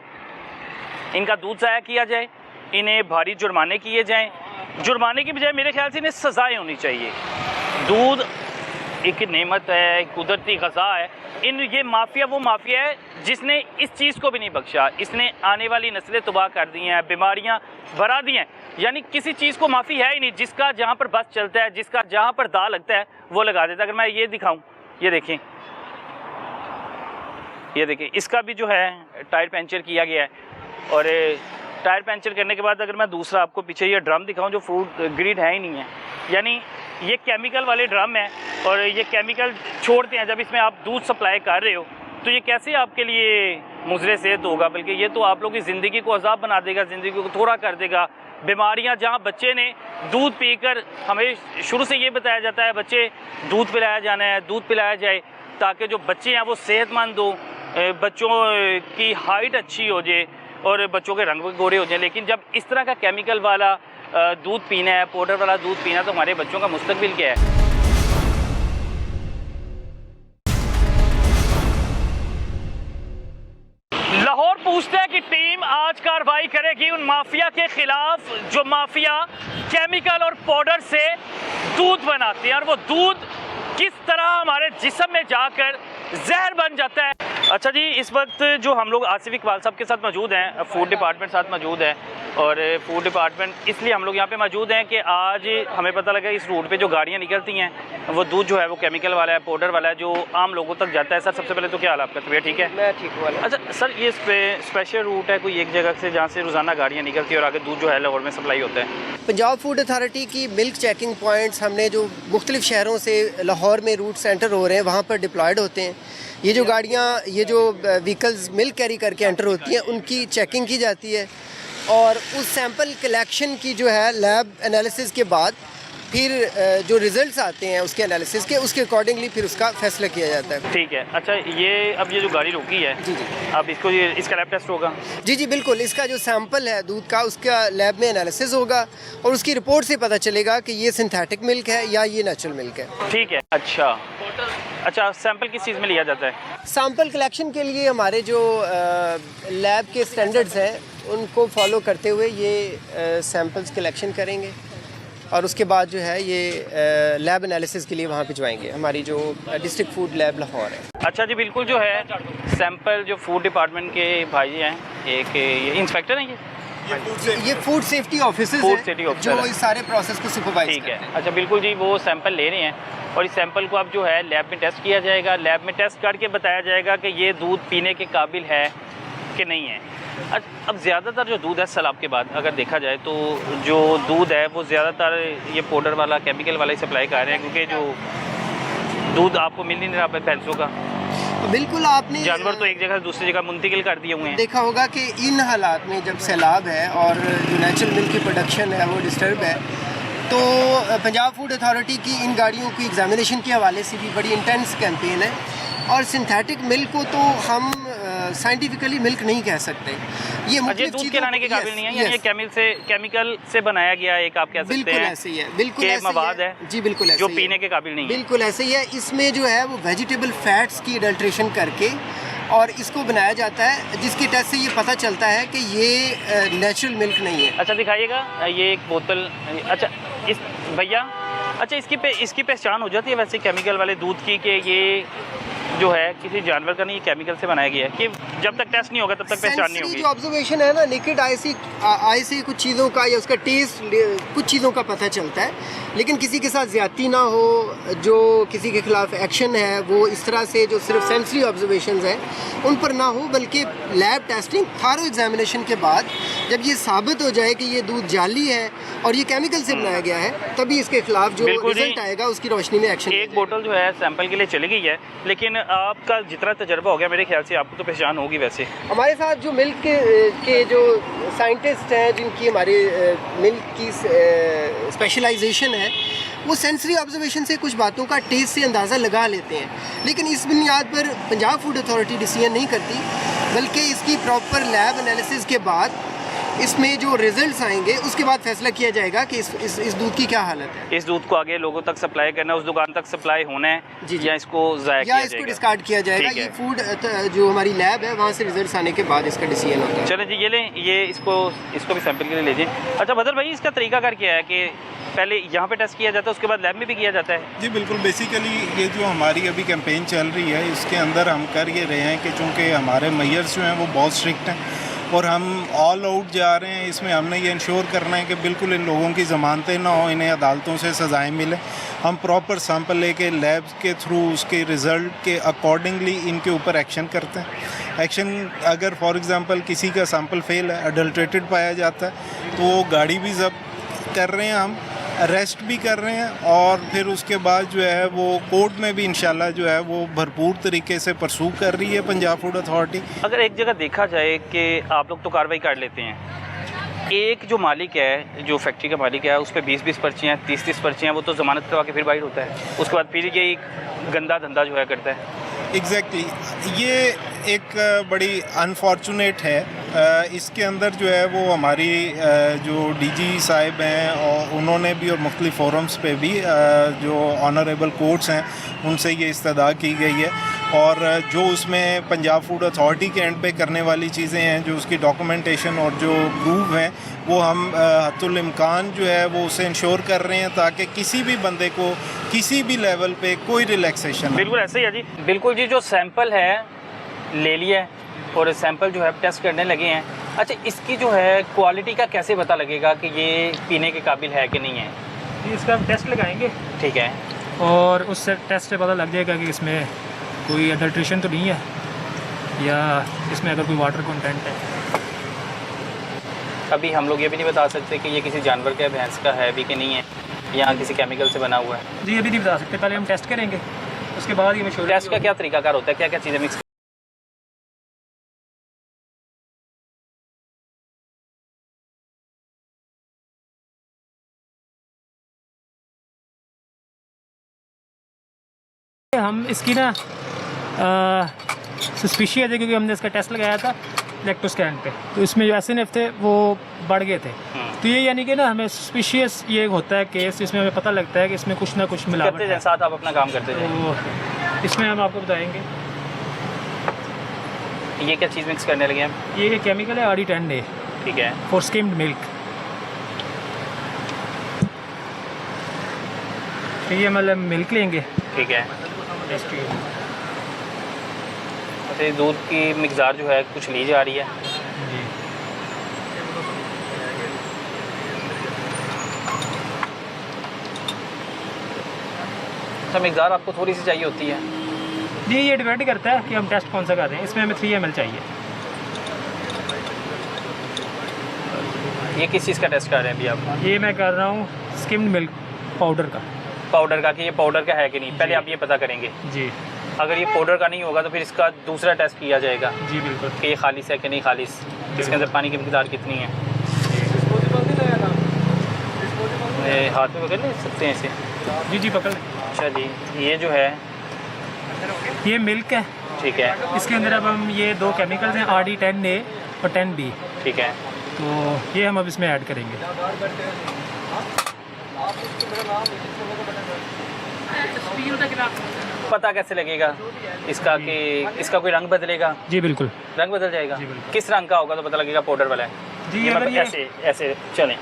इनका दूध ज़ाया किया जाए, इन्हें भारी जुर्माने किए जाएं। जुर्माने की बजाय मेरे ख्याल से इन्हें सज़ाएँ होनी चाहिए। दूध एक नेमत है, एक कुदरती ग़ज़ा है। ये माफिया वो माफिया है जिसने इस चीज़ को भी नहीं बख्शा, इसने आने वाली नस्लें तबाह कर दी हैं, बीमारियां बढ़ा दी हैं। यानी किसी चीज़ को माफ़ी है ही नहीं, जिसका जहाँ पर बस चलता है, जिसका जहाँ पर दा लगता है वो लगा देता है। अगर मैं ये दिखाऊं, ये देखें, ये देखिए, इसका भी जो है टायर पंचर किया गया है। और टायर पंचर करने के बाद अगर मैं दूसरा आपको पीछे ये ड्रम दिखाऊं जो फ्रूट ग्रिड है ही नहीं है, यानी ये केमिकल वाले ड्रम हैं और ये केमिकल छोड़ते हैं। जब इसमें आप दूध सप्लाई कर रहे हो तो ये कैसे आपके लिए मुज़र सेहत होगा, बल्कि ये तो आप लोगों की ज़िंदगी को अज़ाब बना देगा, ज़िंदगी को थोड़ा कर देगा। बीमारियां, जहां बच्चे ने दूध पीकर, हमें शुरू से ये बताया जाता है बच्चे दूध पिलाया जाना है, दूध पिलाया जाए ताकि जो बच्चे हैं वो सेहतमंद हो, बच्चों की हाइट अच्छी हो जाए और बच्चों के रंग गोरे हो जाए। लेकिन जब इस तरह का केमिकल वाला दूध पीना है, पाउडर वाला दूध पीना है, तो हमारे बच्चों का मुस्तकबिल क्या है? लाहौर पूछता है कि टीम आज कार्रवाई करेगी उन माफिया के खिलाफ जो माफिया केमिकल और पाउडर से दूध बनाते हैं और वो दूध किस तरह हमारे जिस्म में जाकर जहर बन जाता है। अच्छा जी, इस वक्त जो हम लोग आसिफ इकबाल साहब के साथ मौजूद हैं, फूड डिपार्टमेंट साथ मौजूद है। और फूड डिपार्टमेंट इसलिए हम लोग यहाँ पे मौजूद हैं कि आज हमें पता लगा इस रूट पे जो गाड़ियाँ निकलती हैं वो दूध जो है वो केमिकल वाला है, पाउडर वाला है, जो आम लोगों तक जाता है। सर, सबसे पहले तो क्या हाल आपका, तबीयत ठीक है? मैं ठीक हूँ। अच्छा सर, ये स्पेशल रूट है कोई एक जगह से जहाँ से रोज़ाना गाड़ियाँ निकलती है और आगे दूध जो है लाहौर में सप्लाई होता है? पंजाब फूड अथॉरिटी की मिल्क चेकिंग पॉइंट्स हमने जो मुख्तलिफ शहरों से लाहौर में रूट सेंटर हो रहे हैं वहाँ पर डिप्लॉयड होते हैं। ये जो गाड़ियाँ, ये जो व्हीकल्स मिल्क कैरी करके एंटर होती हैं उनकी चेकिंग की जाती है और उस सैंपल कलेक्शन की जो है लैब एनालिसिस के बाद फिर जो रिजल्ट्स आते हैं उसके एनालिसिस के, उसके अकॉर्डिंगली फिर उसका फैसला किया जाता है। ठीक है। अच्छा, अब ये जो गाड़ी रुकी है, जी जी, अब इसका लैब टेस्ट होगा? जी जी बिल्कुल। इसका जो सैंपल है दूध का उसका लैब में एनालिसिस होगा और उसकी रिपोर्ट से पता चलेगा कि ये सिंथेटिक मिल्क है या ये नेचुरल मिल्क है। ठीक है। अच्छा, सैंपल किस चीज़ में लिया जाता है? सैंपल कलेक्शन के लिए हमारे जो लैब के स्टैंडर्ड्स हैं उनको फॉलो करते हुए ये सैंपल्स कलेक्शन करेंगे और उसके बाद जो है ये लैब एनालिसिस के लिए वहाँ भिजवाएंगे, हमारी जो डिस्ट्रिक्ट फूड लैब लाहौर है। अच्छा जी, बिल्कुल। जो है सैंपल जो फूड डिपार्टमेंट के भाई हैं, एक ये इंस्पेक्टर हैं, ये फूड सेफ्टी ऑफिसर्स हैं जो इस सारे प्रोसेस को सुपरवाइज ठीक करते है। हैं। अच्छा, बिल्कुल जी, वो सैंपल ले रहे हैं और इस सैंपल को अब जो है लैब में टेस्ट किया जाएगा। लैब में टेस्ट करके बताया जाएगा कि ये दूध पीने के काबिल है कि नहीं है। अब ज़्यादातर जो दूध है सैलाब के बाद अगर देखा जाए तो जो दूध है वो ज़्यादातर ये पाउडर वाला, केमिकल वाला ही सप्लाई कर रहे हैं, क्योंकि जो दूध आपको मिल ही नहीं रहा भैंसों का। तो बिल्कुल, आपने जानवर तो एक जगह से दूसरी जगह मुंतकिल कर दिए हुए हैं। देखा होगा कि इन हालात में जब सैलाब है और जो नेचुरल मिल्क की प्रोडक्शन है वो डिस्टर्ब है, तो पंजाब फूड अथॉरिटी की इन गाड़ियों की एग्जामिनेशन के हवाले से भी बड़ी इंटेंस कैंपेन है। और सिंथेटिक मिल्क को तो हम साइंटिफिकली मिल्क नहीं कह सकते, ये दूध के लाने के काबिल नहीं है, यानी ये केमिकल से बनाया गया एक, आप कह सकते हैं। बिल्कुल ऐसे ही है, बिल्कुल ऐसे मवाद है जी, बिल्कुल ऐसे जो पीने के काबिल नहीं है। बिल्कुल ऐसे ही है। इसमें जो है वो वेजिटेबल फैट्स की अडल्ट्रेशन करके और इसको बनाया जाता है, जिसके टेस्ट से ये पता चलता है कि ये नेचुरल मिल्क नहीं है। अच्छा, दिखाइएगा ये एक बोतल। अच्छा भैया, अच्छा इसकी पहचान हो जाती है वैसे केमिकल वाले दूध की कि ये जो है किसी जानवर का नहीं, केमिकल से बनाया गया है, कि जब तक टेस्ट नहीं होगा तब तक पहचान नहीं होगी? जो ऑब्जर्वेशन है ना, नेकेड आई से कुछ चीज़ों का या उसका टेस्ट, कुछ चीज़ों का पता चलता है, लेकिन किसी के साथ ज़्यादती ना हो, जो किसी के खिलाफ एक्शन है वो इस तरह से जो सिर्फ सेंसरी ऑब्जर्वेशंस हैं उन पर ना हो, बल्कि लैब टेस्टिंग, थारो एग्जामिनेशन के बाद जब ये साबित हो जाए कि ये दूध जाली है और ये केमिकल से बनाया गया है, तभी इसके खिलाफ जो रिजल्ट आएगा उसकी रोशनी में एक्शन। एक बोतल जो है सैंपल के लिए चली गई है, लेकिन आपका जितना तजर्बा हो गया मेरे ख्याल से आपको तो पहचान होगी। वैसे हमारे साथ जो मिल्क के जो साइंटिस्ट हैं, जिनकी हमारे मिल्क की स्पेशलाइजेशन है, वो सेंसरी ऑब्जर्वेशन से कुछ बातों का टेस्ट से अंदाज़ा लगा लेते हैं, लेकिन इस बुनियाद पर पंजाब फूड अथॉरिटी डिसीजन नहीं करती, बल्कि इसकी प्रॉपर लैब एनालिसिस के बाद इसमें जो रिजल्ट्स आएंगे उसके बाद फैसला किया जाएगा कि इस दूध की क्या हालत है। इस दूध को आगे लोगों तक सप्लाई करना है, उस दुकान तक सप्लाई होना है जी, जी। या इसको ज़ाया या किया इसको जाएगा? डिस्कार्ड किया जाएगा। ठीक है। ये फूड जो हमारी लैब है वहाँ से रिजल्ट्स आने के बाद इसका डिसीजन होता है। चलें जी, ये लें, ये इसको भी सैंपल के लिए लीजिए। अच्छा बदर भाई, इसका तरीकाकार क्या है कि पहले यहाँ पे टेस्ट किया जाता है, उसके बाद लैब में भी किया जाता है? जी बिल्कुल, बेसिकली ये जो हमारी अभी कैंपेन चल रही है इसके अंदर हम कर ये रहे हैं कि चूँकि हमारे मेयर्स जो हैं वो बहुत स्ट्रिक्ट हैं और हम ऑल आउट जा रहे हैं। इसमें हमने ये इंश्योर करना है कि बिल्कुल इन लोगों की ज़मानतें ना हो, इन्हें अदालतों से सज़ाएँ मिलें। हम प्रॉपर सैंपल लेके लैब्स के थ्रू उसके रिज़ल्ट के अकॉर्डिंगली इनके ऊपर एक्शन करते हैं। एक्शन अगर फॉर एग्ज़ाम्पल किसी का सैंपल फेल है, अडल्ट्रेटेड पाया जाता है, तो वो गाड़ी भी जब्त कर रहे हैं, हम अरेस्ट भी कर रहे हैं और फिर उसके बाद जो है वो कोर्ट में भी इंशाल्लाह जो है वो भरपूर तरीके से परसू कर रही है पंजाब फूड अथॉरिटी। अगर एक जगह देखा जाए कि आप लोग तो कार्रवाई कर लेते हैं, एक जो मालिक है, जो फैक्ट्री का मालिक है, उस पर 20-20 पर्चियाँ, 30-30 पर्चियाँ, वो तो ज़मानत करवा के फिर बाहर होता है, उसके बाद फिर ये एक गंदा धंधा जो है करता है। एग्जैक्टली ये एक बड़ी अनफॉर्चुनेट है। इसके अंदर जो है वो हमारी जो डीजी साहिब हैं और उन्होंने भी और मुख्तलिफ फोरम्स पे भी जो ऑनरेबल कोर्ट्स हैं उनसे ये इस्तदा की गई है और जो उसमें पंजाब फूड अथॉरिटी के एंड पे करने वाली चीज़ें हैं, जो उसकी डॉक्यूमेंटेशन और जो प्रूफ हैं, वो हम हत्तुल इम्कान जो है वो उसे इंश्योर कर रहे हैं ताकि किसी भी बंदे को किसी भी लेवल पे कोई रिलैक्सेशन। बिल्कुल ऐसे ही है जी, बिल्कुल जी। जो सैंपल है ले लिया है और सैंपल जो है टेस्ट करने लगे हैं। अच्छा, इसकी जो है क्वालिटी का कैसे पता लगेगा कि ये पीने के काबिल है कि नहीं है? इसका हम टेस्ट लगाएंगे ठीक है, और उस टेस्ट से पता लग जाएगा कि इसमें कोई अडल्ट्रेशन तो नहीं है या इसमें अगर कोई वाटर कंटेंट है। अभी हम लोग ये भी नहीं बता सकते कि ये किसी जानवर का, भैंस का है भी कि नहीं है, या किसी केमिकल से बना हुआ है। जी अभी नहीं बता सकते, पहले हम टेस्ट करेंगे, उसके बाद ही मशहूर। टेस्ट का क्या तरीकाकार होता है, क्या क्या चीज़ें मिक्स? हम इसकी ना सस्पिशियस है क्योंकि हमने इसका टेस्ट लगाया था लेक्टोस्कैन पे, तो इसमें जो एसएनएफ थे वो बढ़ गए थे। तो ये यानी कि ना हमें सस्पिशियस ये होता है केस, इसमें हमें पता लगता है कि इसमें कुछ ना कुछ मिलावट करते है। जाएं, साथ आप अपना काम करते जाएं। तो इसमें हम आपको बताएंगे ये क्या चीज़ मिक्स करने लगे हम? ये केमिकल है RD10A ठीक है, फॉर स्किम्ड मिल्क। तो ये मतलब मिल्क लेंगे। ठीक है। अच्छा, दूध की मिकदार जो है कुछ ली जा रही है। जी अच्छा, मिकदार आपको थोड़ी सी चाहिए होती है? जी ये डिपेंड करता है कि हम टेस्ट कौन सा कर रहे हैं। इसमें हमें 3 ml चाहिए। ये किस चीज़ का टेस्ट कर रहे हैं अभी आप? ये मैं कर रहा हूँ स्किम्ड मिल्क पाउडर का। पाउडर का, कि ये पाउडर का है कि नहीं, पहले आप ये पता करेंगे। जी अगर ये पाउडर का नहीं होगा तो फिर इसका दूसरा टेस्ट किया जाएगा जी बिल्कुल, कि ये खालिस है कि नहीं खालिस, इसके अंदर पानी की मिकदार कितनी है। ये हाथ में पकड़ ले सकते हैं इसे? जी जी पकड़। अच्छा जी, ये जो है ये मिल्क है, ठीक है, इसके अंदर अब हम ये 2 केमिकल्स हैं RD10A और 10B, ठीक है। तो ये हम अब इसमें ऐड करेंगे। पता कैसे लगेगा इसका कि इसका कोई रंग बदलेगा? जी बिल्कुल। रंग बदल जाएगा? जी, बिल्कुल। किस रंग का होगा तो पता लगेगा पाउडर वाला है? जी ये अगर मतलब ये ऐसे ऐसे चलें।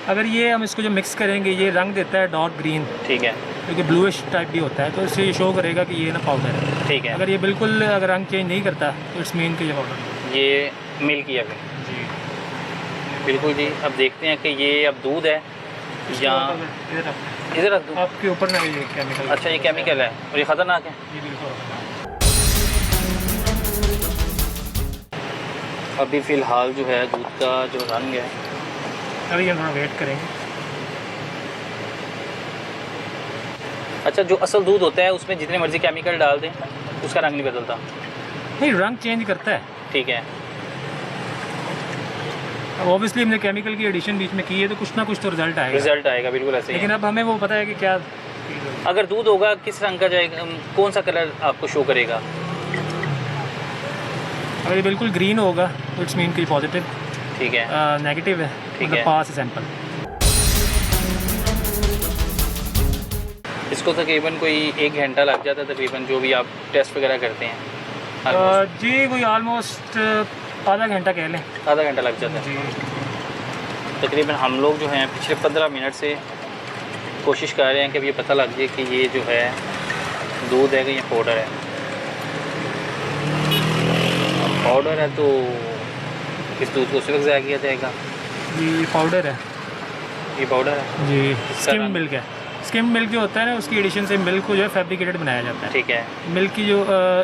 अगर ये हम इसको जो मिक्स करेंगे ये रंग देता है डार्क ग्रीन, ठीक है, क्योंकि ब्लूइश टाइप भी होता है, तो इससे ये शो करेगा कि ये ना पाउडर है। ठीक है। अगर ये बिल्कुल अगर रंग चेंज नहीं करता तो इट्स मीन कि ये पाउडर। ये मिल्क ही है फिर? जी बिल्कुल जी। अब देखते हैं कि ये अब दूध है या इधर रख दूँ? आपके ऊपर ना ये केमिकल। अच्छा, ये केमिकल है और ये ख़तरनाक है? जी बिल्कुल। अभी फ़िलहाल जो है दूध का जो रंग है, अभी हम थोड़ा वेट करेंगे। अच्छा, जो असल दूध होता है उसमें जितने मर्जी केमिकल डाल दें उसका रंग नहीं बदलता? नहीं, रंग चेंज करता है। ठीक है। अब ऑब्वियसली हमने केमिकल की एडिशन बीच में की है तो कुछ ना कुछ तो रिजल्ट आएगा। रिजल्ट आएगा, बिल्कुल ऐसे ही लेकिन है। अब हमें वो पता है कि क्या अगर दूध होगा किस रंग का जाएगा, कौन सा कलर आपको शो करेगा? अगर ये बिल्कुल ग्रीन होगा तो इट्स मीन कि पॉजिटिव। ठीक है, नेगेटिव है, ठीक मतलब है। पास है सैंपल। इसको तकरीबन कोई 1 घंटा लग जाता है तकरीबन, जो भी आप टेस्ट वगैरह करते हैं? Almost जी कोई ऑलमोस्ट आधा घंटा कह लें। आधा घंटा लग जाता है जी। तकरीबन। हम लोग जो हैं पिछले 15 मिनट से कोशिश कर रहे हैं कि अब ये पता लग जाए कि ये जो है दूध है कि ये पाउडर है। पाउडर है तो इस दूध को उसी वक्त ज़ाया किया जाएगा। ये पाउडर है ये पाउडर है जी, स्किम रंग? मिल्क है। स्किम मिल्क जो होता है ना, उसकी एडिशन से मिल्क को जो है फैब्रिकेटेड बनाया जाता है। ठीक है, मिल्क की जो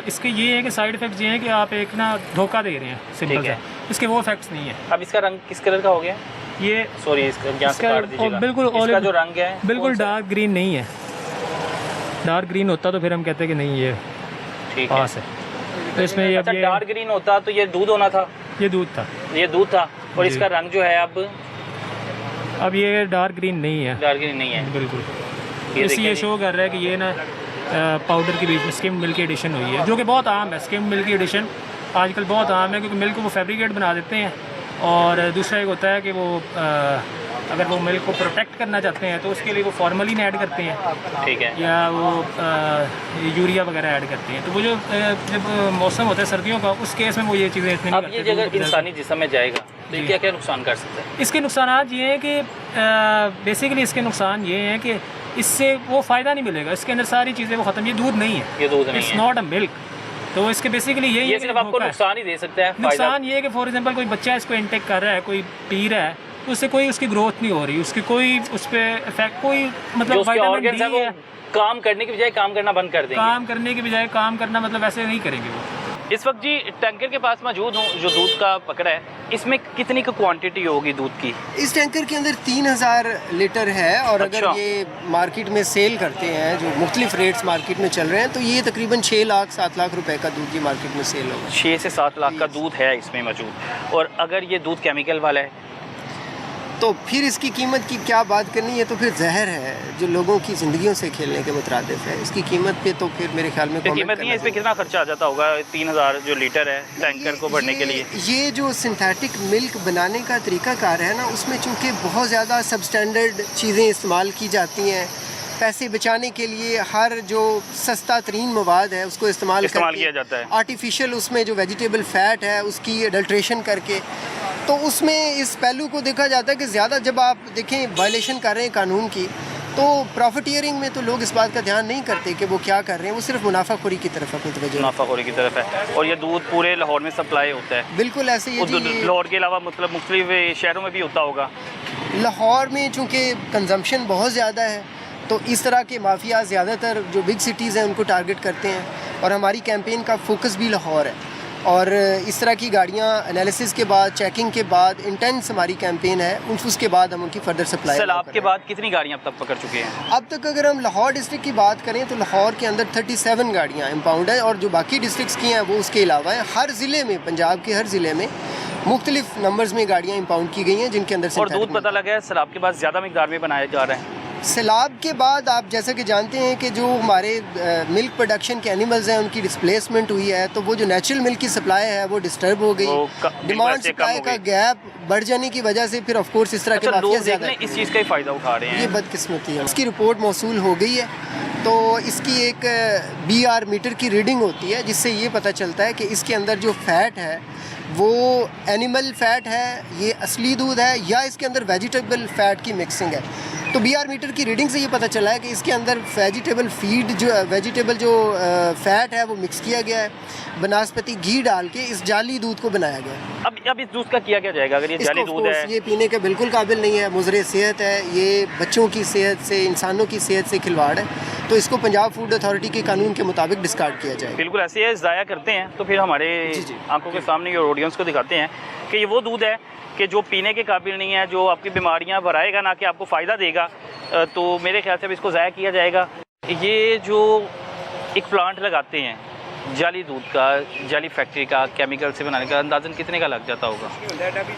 इसके ये है कि साइड इफेक्ट्स ये हैं कि आप एक ना धोखा दे रहे हैं, सिंपल ठीक है। सा। इसके वो इफेक्ट्स नहीं है। अब इसका रंग किस कलर का हो गया? ये सॉरी, इसका यहाँ से इसका काट दीजिएगा। बिल्कुल इसका olive- जो रंग है बिल्कुल कौन सा? डार्क ग्रीन नहीं है। डार्क ग्रीन होता तो फिर हम कहते कि नहीं ये ठीक है। पास है। तो इसमें ये अच्छा, अब डार्क ग्रीन होता तो ये दूध होना था, ये दूध था। ये दूध था। और जी। इसका रंग जो है अब ये डार्क ग्रीन नहीं है डार्क ग्रीन नहीं है। बिल्कुल। ये इसी देखिए ये जी। शो कर रहा है कि ये ना पाउडर के बीच में स्किम मिल्क की एडिशन हुई है, जो कि बहुत आम है। स्किम मिल्क की एडिशन आजकल बहुत आम है, क्योंकि मिल्क को वो फैब्रिकेट बना देते हैं। और दूसरा एक होता है कि वो अगर वो मिल्क को प्रोटेक्ट करना चाहते हैं तो उसके लिए वो फॉर्मलिन ऐड करते हैं, ठीक है। या वो यूरिया वगैरह ऐड करते हैं। तो वो जो जब मौसम होता है सर्दियों का, उस केस में वो ये चीज़ें इतनी नहीं अब ये करते। अगर इंसानी जिस्म में जाएगा तो ये जी। क्या क्या नुकसान कर सकता है? इसके नुकसान ये हैं कि बेसिकली इसके नुकसान ये हैं कि इससे वो फ़ायदा नहीं मिलेगा। इसके अंदर सारी चीज़ें वो ख़त्म। ये दूध नहीं है, ये दूध नहीं इट्स है, नॉट अ मिल्क। तो इसके बेसिकली यही ये है कि सिर्फ आपको धोखा है। नुकसान ही दे सकता है। फायदा नुकसान ये है कि फॉर एग्जांपल कोई बच्चा इसको इंटेक कर रहा है, कोई पी रहा है, तो उससे कोई उसकी ग्रोथ नहीं हो रही, उसकी कोई उस पर इफेक्ट, कोई जो मतलब उसके विटामिन ऑर्गन्स है डी वो है, काम करने की बजाय काम करना बंद कर देंगे। काम करने के बजाय काम करना, मतलब ऐसे नहीं करेंगे वो। इस वक्त जी टैंकर के पास मौजूद हूँ जो दूध का पकड़ा है। इसमें कितनी का क्वांटिटी होगी दूध की? इस टैंकर के अंदर 3000 लीटर है, और अच्छा। अगर ये मार्केट में सेल करते हैं, जो मुख्तलिफ रेट्स मार्केट में चल रहे हैं, तो ये तकरीबन 6 लाख 7 लाख रुपए का दूध ये मार्केट में सेल होगा। 6 से 7 लाख का दूध है इसमें मौजूद। और अगर ये दूध केमिकल वाला है तो फिर इसकी कीमत की क्या बात करनी है, तो फिर जहर है जो लोगों की ज़िंदगियों से खेलने के मुतरादिफ है। इसकी कीमत पे तो फिर मेरे ख्याल में तो comment कीमत नहीं है। करना इस पर कितना खर्चा आ जाता होगा? 3000 जो लीटर है टैंकर को भरने के लिए। ये जो सिंथेटिक मिल्क बनाने का तरीकाकार है ना, उसमें चूँकि बहुत ज़्यादा सबस्टैंडर्ड चीज़ें इस्तेमाल की जाती हैं। पैसे बचाने के लिए हर जो सस्ता तरीन मवाद है उसको इस्तेमाल किया जाता है। आर्टिफिशियल उसमें जो वेजिटेबल फ़ैट है उसकी अडल्ट्रेशन करके, तो उसमें इस पहलू को देखा जाता है कि ज़्यादा जब आप देखें वायलेशन कर रहे हैं कानून की, तो प्रॉफिटियरिंग में तो लोग इस बात का ध्यान नहीं करते कि वो क्या कर रहे हैं, वो सिर्फ मुनाफाखोरी की तरफ अपनी तवज्जो। मुनाफाखोरी की तरफ है। और ये दूध पूरे लाहौर में सप्लाई होता है? बिल्कुल ऐसे ही है जी। ये लाहौर के अलावा मतलब मुख्तलिफ शहरों में भी होता होगा? लाहौर में चूँकि कंजम्पशन बहुत ज़्यादा है, तो इस तरह के माफिया ज़्यादातर जो बिग सिटीज़ हैं उनको टारगेट करते हैं, और हमारी कैंपेन का फोकस भी लाहौर है। और इस तरह की गाड़ियाँ एनालिसिस के बाद, चेकिंग के बाद, इंटेंस हमारी कैंपेन है, उसके बाद हम उनकी फर्दर सप्लाई। सैलाब के बाद कितनी गाड़ियाँ अब तक पकड़ चुके हैं? अब तक अगर हम लाहौर डिस्ट्रिक्ट की बात करें तो लाहौर के अंदर 37 गाड़ियाँ इम्पाउंड है, और जो बाकी डिस्ट्रिक्ट्स की हैं वो उसके अलावा हैं। हर ज़िले में, पंजाब के हर ज़िले में मुख्तलिफ नंबर्स में गाड़ियाँ इम्पाउंड की गई हैं, जिनके अंदर और दूध पता लगा है सैलाब के बाद ज़्यादा मिकदार में बनाया जा रहा है। सैलाब के बाद आप जैसा कि जानते हैं कि जो हमारे मिल्क प्रोडक्शन के एनिमल्स हैं उनकी डिस्प्लेसमेंट हुई है, तो वो जो नेचुरल मिल्क की सप्लाई है वो डिस्टर्ब हो गई। डिमांड सप्लाई का गैप बढ़ जाने की वजह से फिर ऑफ कोर्स इस तरह के माफिया ज़्यादा इस चीज़ का ही फ़ायदा उठा रहे हैं। ये बदकिस्मती है। उसकी रिपोर्ट मौसूल हो गई है, तो इसकी एक BR मीटर की रीडिंग होती है, जिससे ये पता चलता है कि इसके अंदर जो फ़ैट है वो एनिमल फ़ैट है, ये असली दूध है, या इसके अंदर वेजिटेबल फ़ैट की मिक्सिंग है। तो BR मीटर की रीडिंग से ये पता चला है कि इसके अंदर वेजिटेबल जो फ़ैट है वो मिक्स किया गया है, बनास्पति घी डाल के इस जाली दूध को बनाया गया है। अब इस दूध का किया क्या जाएगा? अगर ये जाली दूध है, ये पीने के बिल्कुल काबिल नहीं है, मुज़रे सेहत है, ये बच्चों की सेहत से, इंसानों की सेहत से खिलवाड़ है, तो इसको पंजाब फूड अथॉरिटी के कानून के मुताबिक डिस्कार्ड किया जाए। बिल्कुल ऐसे है, ज़ाया करते हैं तो फिर हमारे आंखों के सामने और ऑडियंस को दिखाते हैं कि ये वो दूध है कि जो पीने के काबिल नहीं है, जो आपकी बीमारियां बढ़ाएगा ना कि आपको फ़ायदा देगा। तो मेरे ख्याल से अब इसको ज़ाया किया जाएगा। ये जो एक प्लांट लगाते हैं जाली दूध का, जाली फैक्ट्री का, केमिकल से बनाने का अंदाजन कितने का लग जाता होगा?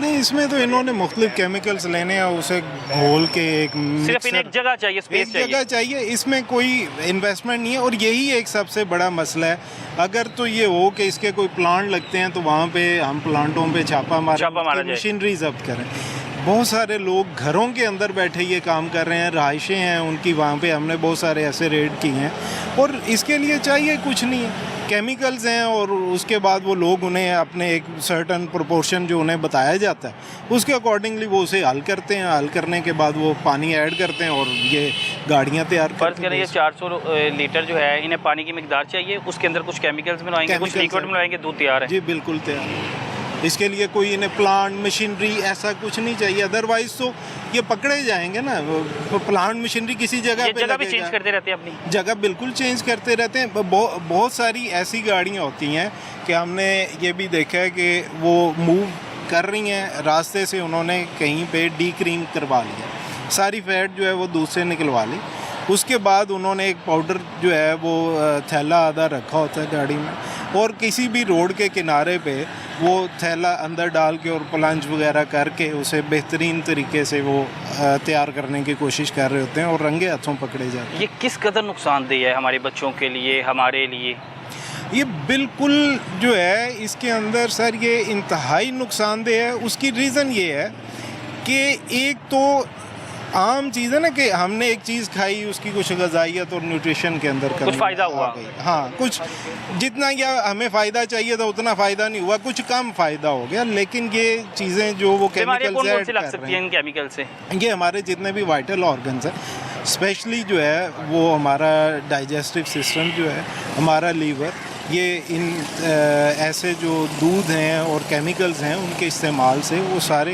नहीं, इसमें तो इन्होंने मुख्तलिफ केमिकल्स लेने हैं, उसे घोल के एक सिर्फ इन्हें एक जगह चाहिए, स्पेस एक चाहिए। जगह चाहिए, इसमें कोई इन्वेस्टमेंट नहीं है। और यही एक सबसे बड़ा मसला है। अगर तो ये हो कि इसके कोई प्लांट लगते हैं तो वहाँ पे हम प्लांटों पे छापा मारा जाए। मशीनरी जब्त करें। बहुत सारे लोग घरों के अंदर बैठे ये काम कर रहे हैं, रहायशें हैं उनकी, वहाँ पे हमने बहुत सारे ऐसे रेड किए हैं। और इसके लिए चाहिए कुछ नहीं है, केमिकल्स हैं, और उसके बाद वो लोग उन्हें अपने एक सर्टन प्रोपोर्शन जो उन्हें बताया जाता है उसके अकॉर्डिंगली वो उसे हल करते हैं। हल करने के बाद वो पानी ऐड करते हैं और ये गाड़ियाँ तैयार करते हैं। फर्ज करें ये 400 लीटर जो है, इन्हें पानी की मिकदार चाहिए, उसके अंदर कुछ केमिकल्स मिलाएंगे, कुछ लिक्विड मिलाएंगे, दूध तैयार है। जी बिल्कुल तैयार है। इसके लिए कोई इन्हें प्लांट मशीनरी ऐसा कुछ नहीं चाहिए, अदरवाइज तो ये पकड़े जाएंगे ना। प्लांट मशीनरी किसी जगह पे जगह भी चेंज करते रहते हैं, अपनी जगह बिल्कुल चेंज करते रहते हैं। बहुत सारी ऐसी गाड़ियाँ होती हैं कि हमने ये भी देखा है कि वो मूव कर रही हैं रास्ते से, उन्होंने कहीं पे डीक्रीम करवा लिया, सारी फैट जो है वो दूध से निकलवा ली। उसके बाद उन्होंने एक पाउडर जो है वो थैला आधा रखा होता है गाड़ी में, और किसी भी रोड के किनारे पे वो थैला अंदर डाल के और प्लंज वगैरह करके उसे बेहतरीन तरीके से वो तैयार करने की कोशिश कर रहे होते हैं और रंगे हाथों पकड़े जाते हैं। ये किस कदर नुकसानदेह है हमारे बच्चों के लिए, हमारे लिए? ये बिल्कुल जो है इसके अंदर सर ये इंतहाई नुकसानदेह है। उसकी रीज़न ये है कि एक तो आम चीज़ है ना कि हमने एक चीज़ खाई, उसकी कुछ ग़िज़ाइयत और न्यूट्रिशन के अंदर कुछ फ़ायदा हुआ। हाँ, कुछ जितना या हमें फ़ायदा चाहिए था उतना फ़ायदा नहीं हुआ, कुछ कम फ़ायदा हो गया। लेकिन ये चीज़ें जो वो केमिकल कौन कौन सी लग सकती हैं इन केमिकल से? ये हमारे जितने भी वाइटल ऑर्गन्स हैं, स्पेशली जो है वो हमारा डाइजेस्टिव सिस्टम जो है, हमारा लीवर, ये इन ऐसे जो दूध हैं और केमिकल्स हैं उनके इस्तेमाल से वो सारे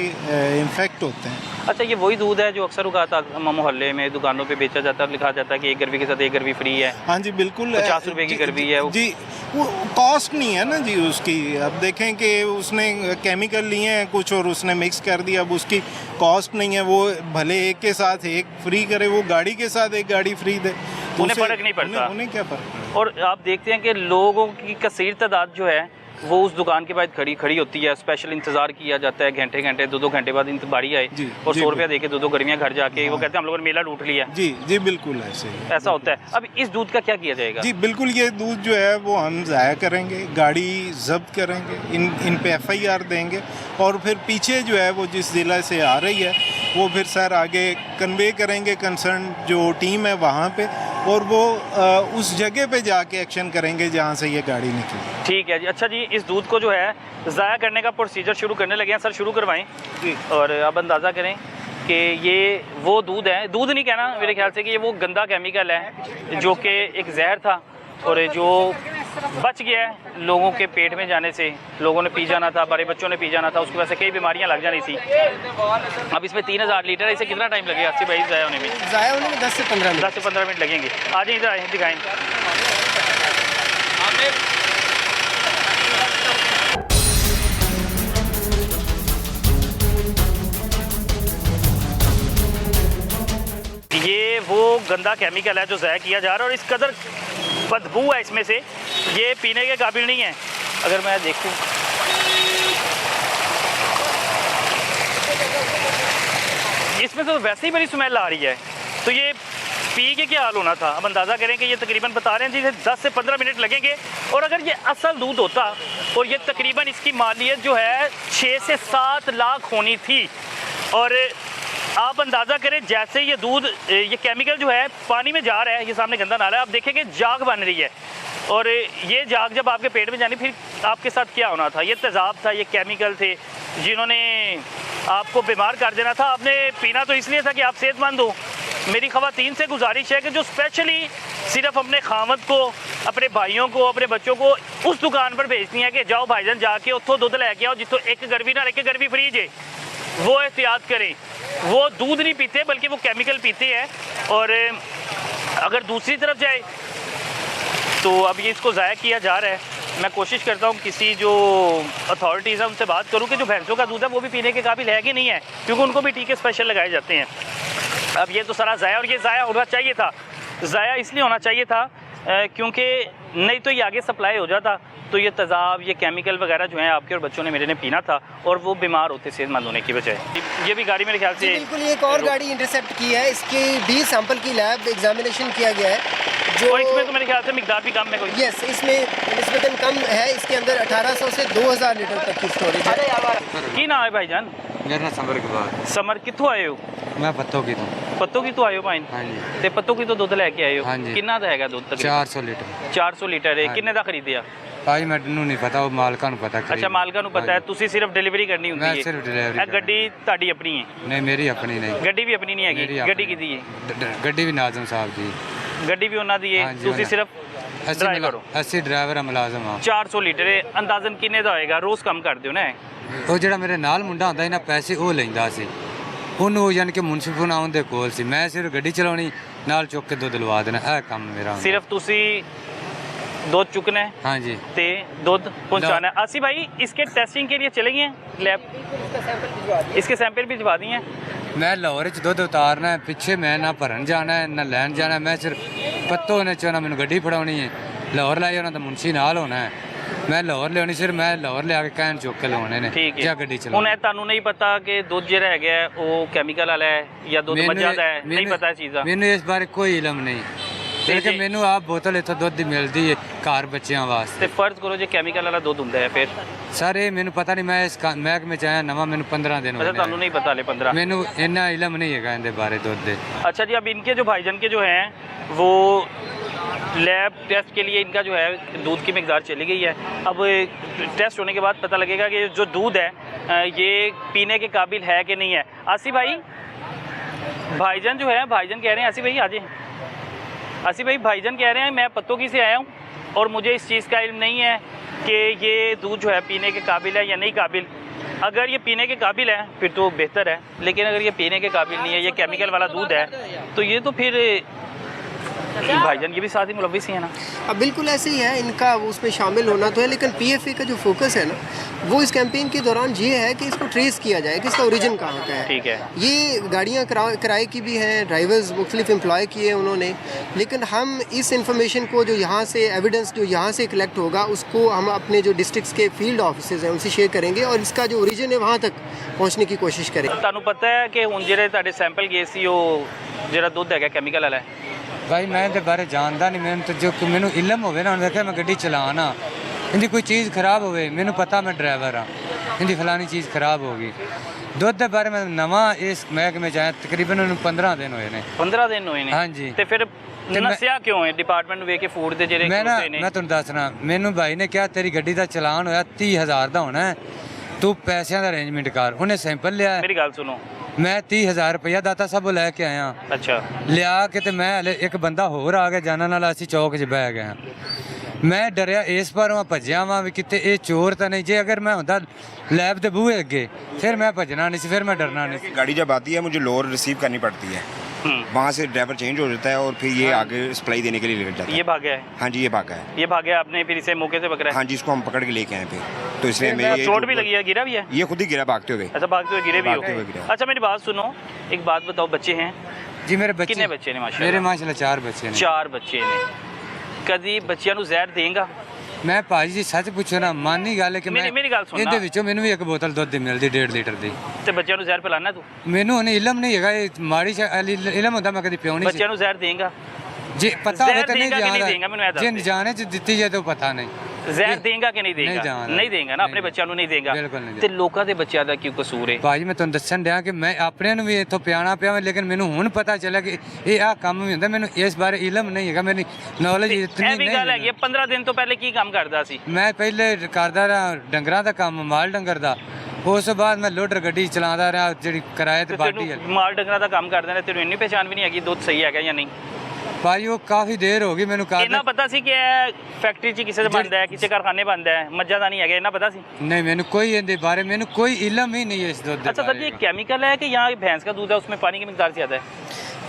इन्फेक्ट होते हैं। अच्छा, ये वही दूध है जो अक्सर उगाता मोहल्ले में दुकानों पे बेचा जाता है, लिखा जाता है कि एक गर्वी के साथ एक गर्वी फ्री है? हाँ जी बिल्कुल, 50 रुपए की गर्वी है जी। वो कॉस्ट नहीं है ना जी उसकी। अब देखें कि उसने केमिकल लिए हैं कुछ और उसने मिक्स कर दिया, अब उसकी कॉस्ट नहीं है। वो भले एक के साथ एक फ्री करे, वो गाड़ी के साथ एक गाड़ी फ्री दे, तो उन्हें फ़र्क नहीं पड़ता। उन्हें क्या फ़र्क? और आप देखते हैं कि लोगों की कसीर तादाद जो है वो उस दुकान के बाद खड़ी होती है, स्पेशल इंतज़ार किया जाता है, घंटे 2-2 घंटे बाद बारी आए और 100 रुपया दे के 2-2 गर्मियाँ घर जाके वो कहते हैं हम लोगों ने मेला लूट लिया। जी जी बिल्कुल ऐसा होता है। अब इस दूध का क्या किया जाएगा? जी बिल्कुल, ये दूध जो है वो हम ज़ाया करेंगे, गाड़ी जब्त करेंगे, इन पे FIR देंगे, और फिर पीछे जो है वो जिस ज़िला से आ रही है वो फिर सर आगे कन्वे करेंगे कंसर्न जो टीम है वहाँ पे, और वो उस जगह पे जाके एक्शन करेंगे जहाँ से ये गाड़ी निकली। ठीक है जी। अच्छा जी, इस दूध को जो है ज़ाया करने का प्रोसीजर शुरू करने लगे हैं सर, शुरू करवाएं जी। और अब अंदाज़ा करें कि ये वो दूध है, दूध नहीं कहना मेरे ख्याल से कि ये वो गंदा केमिकल है जो कि एक जहर था और जो बच गया है लोगों के पेट में जाने से। लोगों ने पी जाना था, बड़े बच्चों ने पी जाना था, उसकी वजह से कई बीमारियां लग जानी थी। अब इसमें 3000 लीटर है, इसे कितना टाइम लगेगा अस्सी भाई ज़ाया होने में? ज़ाया होने में 10 से 15 मिनट। 10 से 15 मिनट लगेंगे। आ जाइए इधर दिखाएँ। ये वो गंदा केमिकल है जो ज़ाया किया जा रहा है और इस कदर बदबू है इसमें से, ये पीने के काबिल नहीं है। अगर मैं देखूं इसमें तो वैसे ही बड़ी स्मेल आ रही है, तो ये पी के क्या हाल होना था। अब अंदाज़ा करें कि ये तकरीबन बता रहे हैं जी 10 से 15 मिनट लगेंगे, और अगर ये असल दूध होता और ये तकरीबन इसकी मालियत जो है 6 से 7 लाख होनी थी। और आप अंदाज़ा करें जैसे ये दूध, ये केमिकल जो है पानी में जा रहा है, ये सामने गंदा नाला है, आप देखेंगे जाग बन रही है, और ये जाग जब आपके पेट में जानी फिर आपके साथ क्या होना था। ये तेज़ाब था, ये केमिकल थे जिन्होंने आपको बीमार कर देना था। आपने पीना तो इसलिए था कि आप सेहतमंद हो। मेरी ख़वातीन से गुजारिश है कि जो स्पेशली सिर्फ अपने खामद को, अपने भाइयों को, अपने बच्चों को उस दुकान पर भेजती हैं कि जाओ भाईजान जाके उत्थों दूध लैके आओ जितों एक गर्वी ना एक गर्वी फ्रीज है, वो एहतियात करें। वो दूध नहीं पीते बल्कि वो केमिकल पीते हैं। और अगर दूसरी तरफ जाए तो अब ये इसको ज़ाया किया जा रहा है। मैं कोशिश करता हूँ किसी जो अथॉरिटीज़ हैं उनसे बात करूँ कि जो भैंसों का दूध है वो भी पीने के काबिल है कि नहीं है, क्योंकि उनको भी टीके स्पेशल लगाए जाते हैं। अब ये तो सारा ज़ाया, और ये ज़ाया होना चाहिए था। ज़ाया इसलिए होना चाहिए था क्योंकि नहीं तो ये आगे सप्लाई हो जाता तो ये तेज़ाब, ये केमिकल वगैरह जो हैं आपके और बच्चों ने मेरे ने पीना था और वो बीमार होते सेहतमंद होने की बजाय। ये भी गाड़ी मेरे ख्याल जी से बिल्कुल, एक और गाड़ी इंटरसेप्ट की है, इसकी 20 सैंपल की लैब एग्जामिनेशन किया गया है जो और इसमें तो मेरे ख्याल से मिकदार भी कम है कोई। यस, इसमें निस्बतन कम है, इसके अंदर 1800 से 2000 लीटर तक की स्टोरेज है। की ना है भाईजान? मेरा समर के बाद समर कितों आए हो? मैं पत्तों की तो पत्तों की तो आए हो भाई? हाँ जी ते पत्तों की तो दुੱਧ ਲੈ ਕੇ ਆਏ ਹੋ? हाँ जी। ਕਿੰਨਾ ਦਾ ਹੈਗਾ ਦੁੱਧ ਤਕਰੀਬਨ? 400 ਲੀਟਰ 400 ਲੀਟਰ ਹੈ। हाँ ਕਿੰਨੇ ਦਾ ਖਰੀਦਿਆ? ਭਾਈ ਮੈਨੂੰ ਨਹੀਂ ਪਤਾ, ਉਹ ਮਾਲਕਾਂ ਨੂੰ ਪਤਾ ਅੱਛਾ, ਮਾਲਕਾਂ ਨੂੰ ਪਤਾ ਹੈ, ਤੁਸੀਂ ਸਿਰਫ ਡਿਲੀਵਰੀ ਕਰਨੀ ਹੁੰਦੀ ਮੈਂ ਹੈ। ਸਿਰਫ delivery ਇਹ ਗੱਡੀ ਤੁਹਾਡੀ ਆਪਣੀ ਹੈ? ਨਹੀਂ ਮੇਰੀ ਆਪਣੀ ਨਹੀਂ, ਗੱਡੀ ਵੀ ਆਪਣੀ ਨਹੀਂ ਹੈਗੀ? ਮੇਰੀ ਗੱਡੀ ਆਪਣੀ। ਕਿਹਦੀ ਹੈ? ਗੱਡੀ ਵੀ ਨਾਜ਼ਮ ਸਾਹਿਬ ਦੀ, ਗੱਡੀ ਵੀ ਉਹਨਾਂ ਦੀ ਹੈ, ਹਾਂਜੀ, ਤੁਸੀਂ ਉਹਨਾਂ- ਸਿਰਫ ਡਰਾਈਵਰ ਹੋ। ਅਸੀਂ ਡਰਾਈਵਰ ਆ, ਮੁਲਾਜ਼ਮ ਆ। 400 ਲੀਟਰ ਹੈ, ਅੰਦਾਜ਼ਨ ਕਿੰਨੇ ਦਾ ਹੋਏਗਾ? ਰੋਜ਼ ਕੰਮ ਕਰਦੇ ਹੋ ਨਾ? ਉਹ ਜਿਹੜਾ ਮੇਰੇ ਨਾਲ ਮੁੰਡਾ ਹੁੰਦਾ ਸੀ ਨਾ, ਪੈਸੇ ਉਹ ਲੈਂਦਾ ਸੀ, ਉਹਨੂੰ ਯਾਨੀ ਕਿ ਮੁਨਸਿਫ ਨਾ ਉਹਦੇ ਕੋਲ ਸੀ, ਮੈਂ ਸਿਰਫ ਗੱਡੀ ਚਲਾਉਣੀ, ਨਾਲ ਚੁੱਕ ਕੇ ਦੁੱਧ ਲਵਾ ਦੇਣਾ, ਇਹ ਕੰਮ ਮੇਰਾ ਹੁੰਦਾ। सिर्फ तुसी दूध चुकना है हाँ जी ते दूध पहुंचाना है। आसिफ भाई, इसके टेस्टिंग के लिए चले गए हैं लैब? इसके सैंपल भी भिजवा दिए हैं? मैं लाहौर च दुध उतारना है, पिछे मैं ना भरन जाना है ना लैन जाना है, मैं सिर्फ पत्तों ने चाहना मैंने गड्डी फड़ानी है, लाहौर लाई होना तो मुंशी नाल होना है, मैं लाहौर लियानी, सिर्फ मैं लाहौर लिया के कैन चुक के लाने ने ठीक ਜਾਂ है। ਗੱਡੀ ਹੁਣ ਚਲਾਉਣੀ। ਇਹ ਤੁਹਾਨੂੰ ਨਹੀਂ ਪਤਾ ਕਿ ਦੁੱਧ ਜਿਹੜਾ ਹੈਗਾ ਹੈ, ਉਹ ਕੈਮੀਕਲ ਵਾਲਾ ਹੈ ਜਾਂ ਦੁੱਧ ਮੱਝਾਂ ਦਾ ਹੈ? ਨਹੀਂ ਪਤਾ ਇਹ ਚੀਜ਼ ਦਾ? ਮੈਨੂੰ ਇਸ ਬਾਰੇ ਕੋਈ ਇਲਮ ਨਹੀਂ, ਲੇਕਿਨ ਮੈਨੂੰ ਆਪ ਬੋਤਲ ਇੱਥੋਂ ਦੁੱਧ ਦੀ ਮਿਲਦੀ ਹੈ ਘਰ ਬੱਚਿਆਂ ਤੇ ਵਾਸਤੇ। ਫਰਜ਼ ਕਰੋ ਜੇ ਕੈਮੀਕਲ ਵਾਲਾ ਦੁੱਧ ਹੁੰਦਾ ਹੈ ਫਿਰ? ਸਰ ਇਹ ਮੈਨੂੰ ਪਤਾ ਨਹੀਂ, ਮੈਂ ਇਸ ਮਹਿਕਮੇ ਚ ਆਇਆ ਨਵਾਂ, ਮੈਨੂੰ 15 ਦਿਨ अच्छा, ਹੋਏ ਤੁਹਾਨੂੰ ਨੇ, नहीं पता ले 15? ਮੈਨੂੰ ਇੰਨਾ ਇਲਮ ਨਹੀਂ ਹੈਗਾ ਇਹਦੇ ਬਾਰੇ ਦੁੱਧ ਦੇ। अच्छा जी, अब इनके जो भाईजान के जो हैं वो लैब टेस्ट के लिए इनका जो है दूध की मिकदार चली गई है। अब टेस्ट होने के बाद पता लगेगा कि जो दूध है ये पीने के काबिल है कि नहीं है। आसिफ भाई, भाईजान जो है, भाईजान कह रहे हैं, आसिफ भाई आ जाए, आसिफ भाई भाईजान कह रहे हैं मैं पत्तों की से आया हूँ और मुझे इस चीज़ का इल्म नहीं है कि ये दूध जो है पीने के काबिल है या नहीं काबिल। अगर ये पीने के काबिल है फिर तो बेहतर है, लेकिन अगर ये पीने के काबिल नहीं है, ये केमिकल वाला दूध है, तो ये तो फिर भाईजान ये भी साथ ही मुलविस ही है ना? अब बिल्कुल ऐसे ही है, इनका उसमें शामिल होना तो है, लेकिन पीएफए का जो फोकस है ना वो इस कैंपेन के दौरान ये है कि इसको ट्रेस किया जाए कि इसका ओरिजिन कहाँ का है। ठीक है। ये गाड़ियाँ किराए की भी हैं, ड्राइवर्स मुख्तलिफ एम्प्लॉय किए हैं उन्होंने, लेकिन हम इस इंफॉर्मेशन को जो यहाँ से एविडेंस जो यहाँ से कलेक्ट होगा उसको हम अपने जो डिस्ट्रिक्ट्स के फील्ड ऑफिसर्स हैं उनसे शेयर करेंगे और इसका जो ओरिजिन है वहाँ तक पहुँचने की कोशिश करेंगे। ਤੁਹਾਨੂੰ ਪਤਾ ਹੈ ਕਿ ਹੁਣ ਜਿਹੜੇ ਤੁਹਾਡੇ ਸੈਂਪਲ ਗਏ ਸੀ ਉਹ ਜਿਹੜਾ ਦੁੱਧ ਹੈਗਾ ਕੈਮੀਕਲ ਵਾਲਾ ਹੈ? ਭਾਈ ਮੈਂ ਇਹਦੇ ਬਾਰੇ ਜਾਣਦਾ ਨਹੀਂ, ਮੈਨੂੰ ਤਾਂ ਜੋ ਮੈਨੂੰ ਇਲਮ ਹੋਵੇ ਨਾ, ਹੁਣ ਵੇਖਿਆ ਮੈਂ ਗੱਡੀ ਚਲਾਣਾ, ਇਹਦੀ ਕੋਈ ਚੀਜ਼ ਖਰਾਬ ਹੋਵੇ, ਮੈਨੂੰ ਪਤਾ ਮੈਂ ਡਰਾਈਵਰ ਹਾਂ, ਇਹਦੀ ਫਲਾਣੀ ਚੀਜ਼ ਖਰਾਬ ਹੋ ਗਈ। ਦੁੱਧ ਦੇ ਬਾਰੇ ਮੈਂ ਨਵਾਂ ਇਸ ਮਹਿਕਮੇ 'ਚ ਆਇਆ, ਤਕਰੀਬਨ ਉਹਨੂੰ 15 ਦਿਨ ਹੋਏ ਨੇ। 15 ਦਿਨ ਹੋਏ ਨੇ? ਹਾਂਜੀ। ਤੇ ਫਿਰ ਨਸਿਆ ਕਿਉਂ ਹੈ ਡਿਪਾਰਟਮੈਂਟ ਨੂੰ ਵੇਖ ਕੇ ਫੂਡ ਦੇ ਜਿਹੜੇ ਮੈਂ ਨਾ ਹੁੰਦੇ ਨੇ? ਮੈਂ ਤੁਹਾਨੂੰ ਦੱਸਣਾ, ਮੈਨੂੰ ਭਾਈ ਨੇ ਕਿਹਾ ਤੇਰੀ ਗੱਡੀ ਦਾ ਚਲਾਨ ਹੋਇਆ 30,000 ਦਾ ਹੋਣਾ ਹੈ, ਤੂੰ ਪੈਸਿਆਂ ਦਾ ਅਰੇਂਜਮੈਂਟ ਕਰ। ਉਹਨੇ ਸੈਂਪਲ ਲਿਆ, ਮੇਰੀ ਗੱਲ ਸੁਣੋ, ਮੈਂ 30,000 ਰੁਪਇਆ ਦਾਤਾ ਸਭ ਲੈ ਕੇ ਆਇਆ। ਅੱਛਾ। ਲਿਆ ਕੇ ਤੇ ਮੈਂ ਹਲੇ ਇੱਕ ਬੰਦਾ ਹੋਰ ਆ ਗਿਆ ਜਾਨਾਂ ਨਾਲ, ਅਸੀਂ ਚੌਕ 'ਚ ਬਹਿ ਗਏ ਹਾਂ। ਮੈਂ ਡਰਿਆ ਇਸ ਬਾਰੋਂ ਭੱਜਿਆ ਵਾਂ ਵੀ ਕਿਤੇ ਇਹ ਚੋਰ ਤਾਂ ਨਹੀਂ, ਜੇ ਅਗਰ मैं ਹੁੰਦਾ लैब के बूहे अगे फिर मैं भजना नहीं, फिर मैं डरना नहीं। गाड़ी जब आती है मुझे लोअर रिसीव करनी पड़ती है, वहाँ से ड्राइवर चेंज हो जाता है और फिर ये आगे सप्लाई देने के लिए लेकर जाता है। ये भाग गया है? हाँ जी, ये भागा है। ये भाग गया, आपने फिर इसे मौके से पकड़ा है? हाँ जी, इसको हम पकड़ के लेके आए फिर, तो इसलिए मेरी चोट भी लगी है, गिरा भी है? ये खुद ही गिरा भागते हुए। अच्छा, भागते हुए गिरे भी भागते हुए हो? गिरा। अच्छा मेरी बात सुनो, एक बात बताओ, बच्चे हैं? जी मेरे बच्चे, कितने बच्चे ने? माशाल्लाह मेरे माशाल्लाह 4 बच्चे ने। 4 ਬੱਚੇ ਨੇ। ਕਦੀ ਬੱਚਿਆਂ ਨੂੰ ਜ਼ਹਿਰ ਦੇਂਗਾ? ਮੈਂ ਭਾਜੀ ਜੀ ਸੱਚ ਪੁੱਛੋ ਨਾ, ਮਾਨੀ ਗੱਲ ਹੈ ਕਿ ਮੈਂ ਮੇਰੀ ਗੱਲ ਸੁਣ ਨਾ। ਇਹਦੇ ਵਿੱਚੋਂ ਮੈਨੂੰ ਵੀ ਇੱਕ ਬੋਤਲ ਦੁੱਧ ਦੀ ਮਿਲਦੀ 1.5 ਲੀਟਰ ਦੀ। ਤੇ ਬੱਚਿਆਂ ਨੂੰ ਜ਼ਹਿਰ ਪਿਲਾਣਾ ਤੂੰ? ਮੈਨੂੰ ਹੁਣ ਇਲਮ ਨਹੀਂ ਹੈਗਾ, ਇਹ ਮਾੜੀ ਇਲਮ ਹੁੰਦਾ ਮੈਂ ਕਦੀ ਪਿਉਣੀ ਬੱਚਿਆਂ ਨੂੰ ਜ਼ਹਿਰ ਦੇਂਗਾ? ਜੇ ਪਤਾ ਹੋਵੇ ਤਾਂ ਨਹੀਂ ਜ਼ਹਿਰ ਦੇਂਗਾ ਕਿ ਨਹੀਂ ਦੇਂਗਾ ਮੈਨੂੰ ਇਹ ਜਾਣਦਾ, ਦੱਸ ਜੇ ਜਾਣੇ ਚ ਦਿੱਤੀ ਜਾਏ ਤਾਂ ਪਤਾ ਨਹੀਂ। ਜ਼ਹਿਰ ਦੇਂਗਾ ਕਿ ਨਹੀਂ ਦੇਂਗਾ? ਜਾਣਦਾ। ਨਹੀਂ ਦੇਂਗਾ ਨਾ, ਆਪਣੇ ਨਹੀਂ। ਬੱਚਿਆਂ ਨੂੰ ਨਹੀਂ ਦੇਂਗਾ। ਬਿਲਕੁਲ ਨਹੀਂ ਤੇ ਲੋਕਾਂ ਦੇ ਬੱਚਿਆਂ ਦਾ ਕੀ ਕਸੂਰ ਹੈ? ਭਾਜੀ ਮੈਂ ਤੁਹਾਨੂੰ ਦੱਸਣ ਡਿਆ ਕਿ ਮੈਂ ਆਪਣਿਆਂ ਨੂੰ ਵੀ ਇੱਥੋਂ ਪਿਆਣਾ ਪਿਆ, ਲੇਕਿਨ ਮੈਨੂੰ ਹੁਣ ਪਤਾ ਚੱਲਿਆ ਕਿ ਇਹ ਆਹ ਕੰਮ ਵੀ ਹੁੰਦਾ, ਮੈਨੂੰ ਇਸ ਬਾਰੇ ਇਲਮ ਨਹੀਂ ਹੈਗਾ, ਮੇਰੀ ਨੌਲੇਜ ਇਤਨੀ ਇਹ ਵੀ ਨਹੀਂ ਗੱਲ ਹੈਗੀ ਹੈ। 15 ਦਿਨ ਤੋਂ ਪਹਿਲੇ ਕੀ ਕੰਮ ਕਰਦਾ ਸੀ? ਮੈਂ ਪਹਿਲੇ ਕਰਦਾ ਰਿਹਾ ਡੰਗਰਾਂ ਦਾ ਕੰਮ, ਮਾਲ ਡੰਗਰ ਦਾ, ਉਸ ਤੋਂ ਬਾਅਦ ਮੈਂ ਲੋਡਰ ਗੱਡੀ ਚਲਾਉਂਦਾ ਰਿਹਾ ਜਿਹੜੀ ਕਿਰਾਏ ਤੇ ਬਾਡੀ ਹੈ। ਮਾਲ ਡੰਗਰਾਂ ਦਾ ਕੰਮ ਕਰਦੇ ਨੇ, ਤੈਨੂੰ ਇੰਨੀ ਪਛਾਣ ਵੀ ਨਹੀਂ ਹੈਗੀ ਦੁੱਧ ਸਹੀ ਹੈਗਾ ਜਾਂ ਨਹੀਂ? ਭਾਈ ਉਹ ਕਾਫੀ ਦੇਰ ਹੋ ਗਈ ਮੈਨੂੰ ਇਹਨਾਂ ਪਤਾ ਸੀ ਕਿ ਇਹ ਫੈਕਟਰੀ 'ਚ ਕਿਸੇ ਦੇ ਬਣਦਾ ਹੈ, ਕਿਸੇ ਕਾਰਖਾਨੇ ਬਣਦਾ ਹੈ, ਮੱਝਾਂ ਦਾ ਨਹੀਂ ਹੈਗਾ, ਇਹਨਾਂ ਪਤਾ ਸੀ? नहीं मैंने कोई इनके बारे में कोई इलम ही नहीं है इस दूध अच्छा सर, ये केमिकल है कि यहाँ भैंस का दूध है उसमें पानी की मिकदार ज़्यादा है?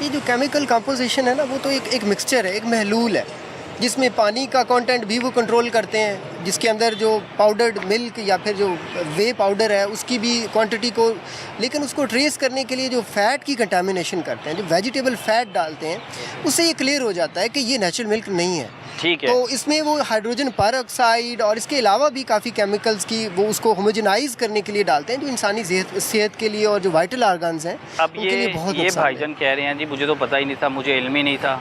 ये जो केमिकल कंपोजिशन है ना वो तो एक मिक्सचर है, एक महलूल है जिसमें पानी का कंटेंट भी वो कंट्रोल करते हैं, जिसके अंदर जो पाउडर्ड मिल्क या फिर जो वे पाउडर है उसकी भी क्वांटिटी को, लेकिन उसको ट्रेस करने के लिए जो फ़ैट की कंटामिनेशन करते हैं, जो वेजिटेबल फ़ैट डालते हैं, उससे ये क्लियर हो जाता है कि ये नेचुरल मिल्क नहीं है। ठीक है। तो इसमें वो हाइड्रोजन परऑक्साइड और इसके अलावा भी काफ़ी केमिकल्स की वो उसको होमोजेनाइज करने के लिए डालते हैं, जो इंसानी सेहत के लिए और जो वाइटल ऑर्गन्स हैं अब उनके लिए बहुत ये नुकसान है। भाईजान कह रहे हैं जी मुझे तो पता ही नहीं था, मुझे इल्म ही नहीं था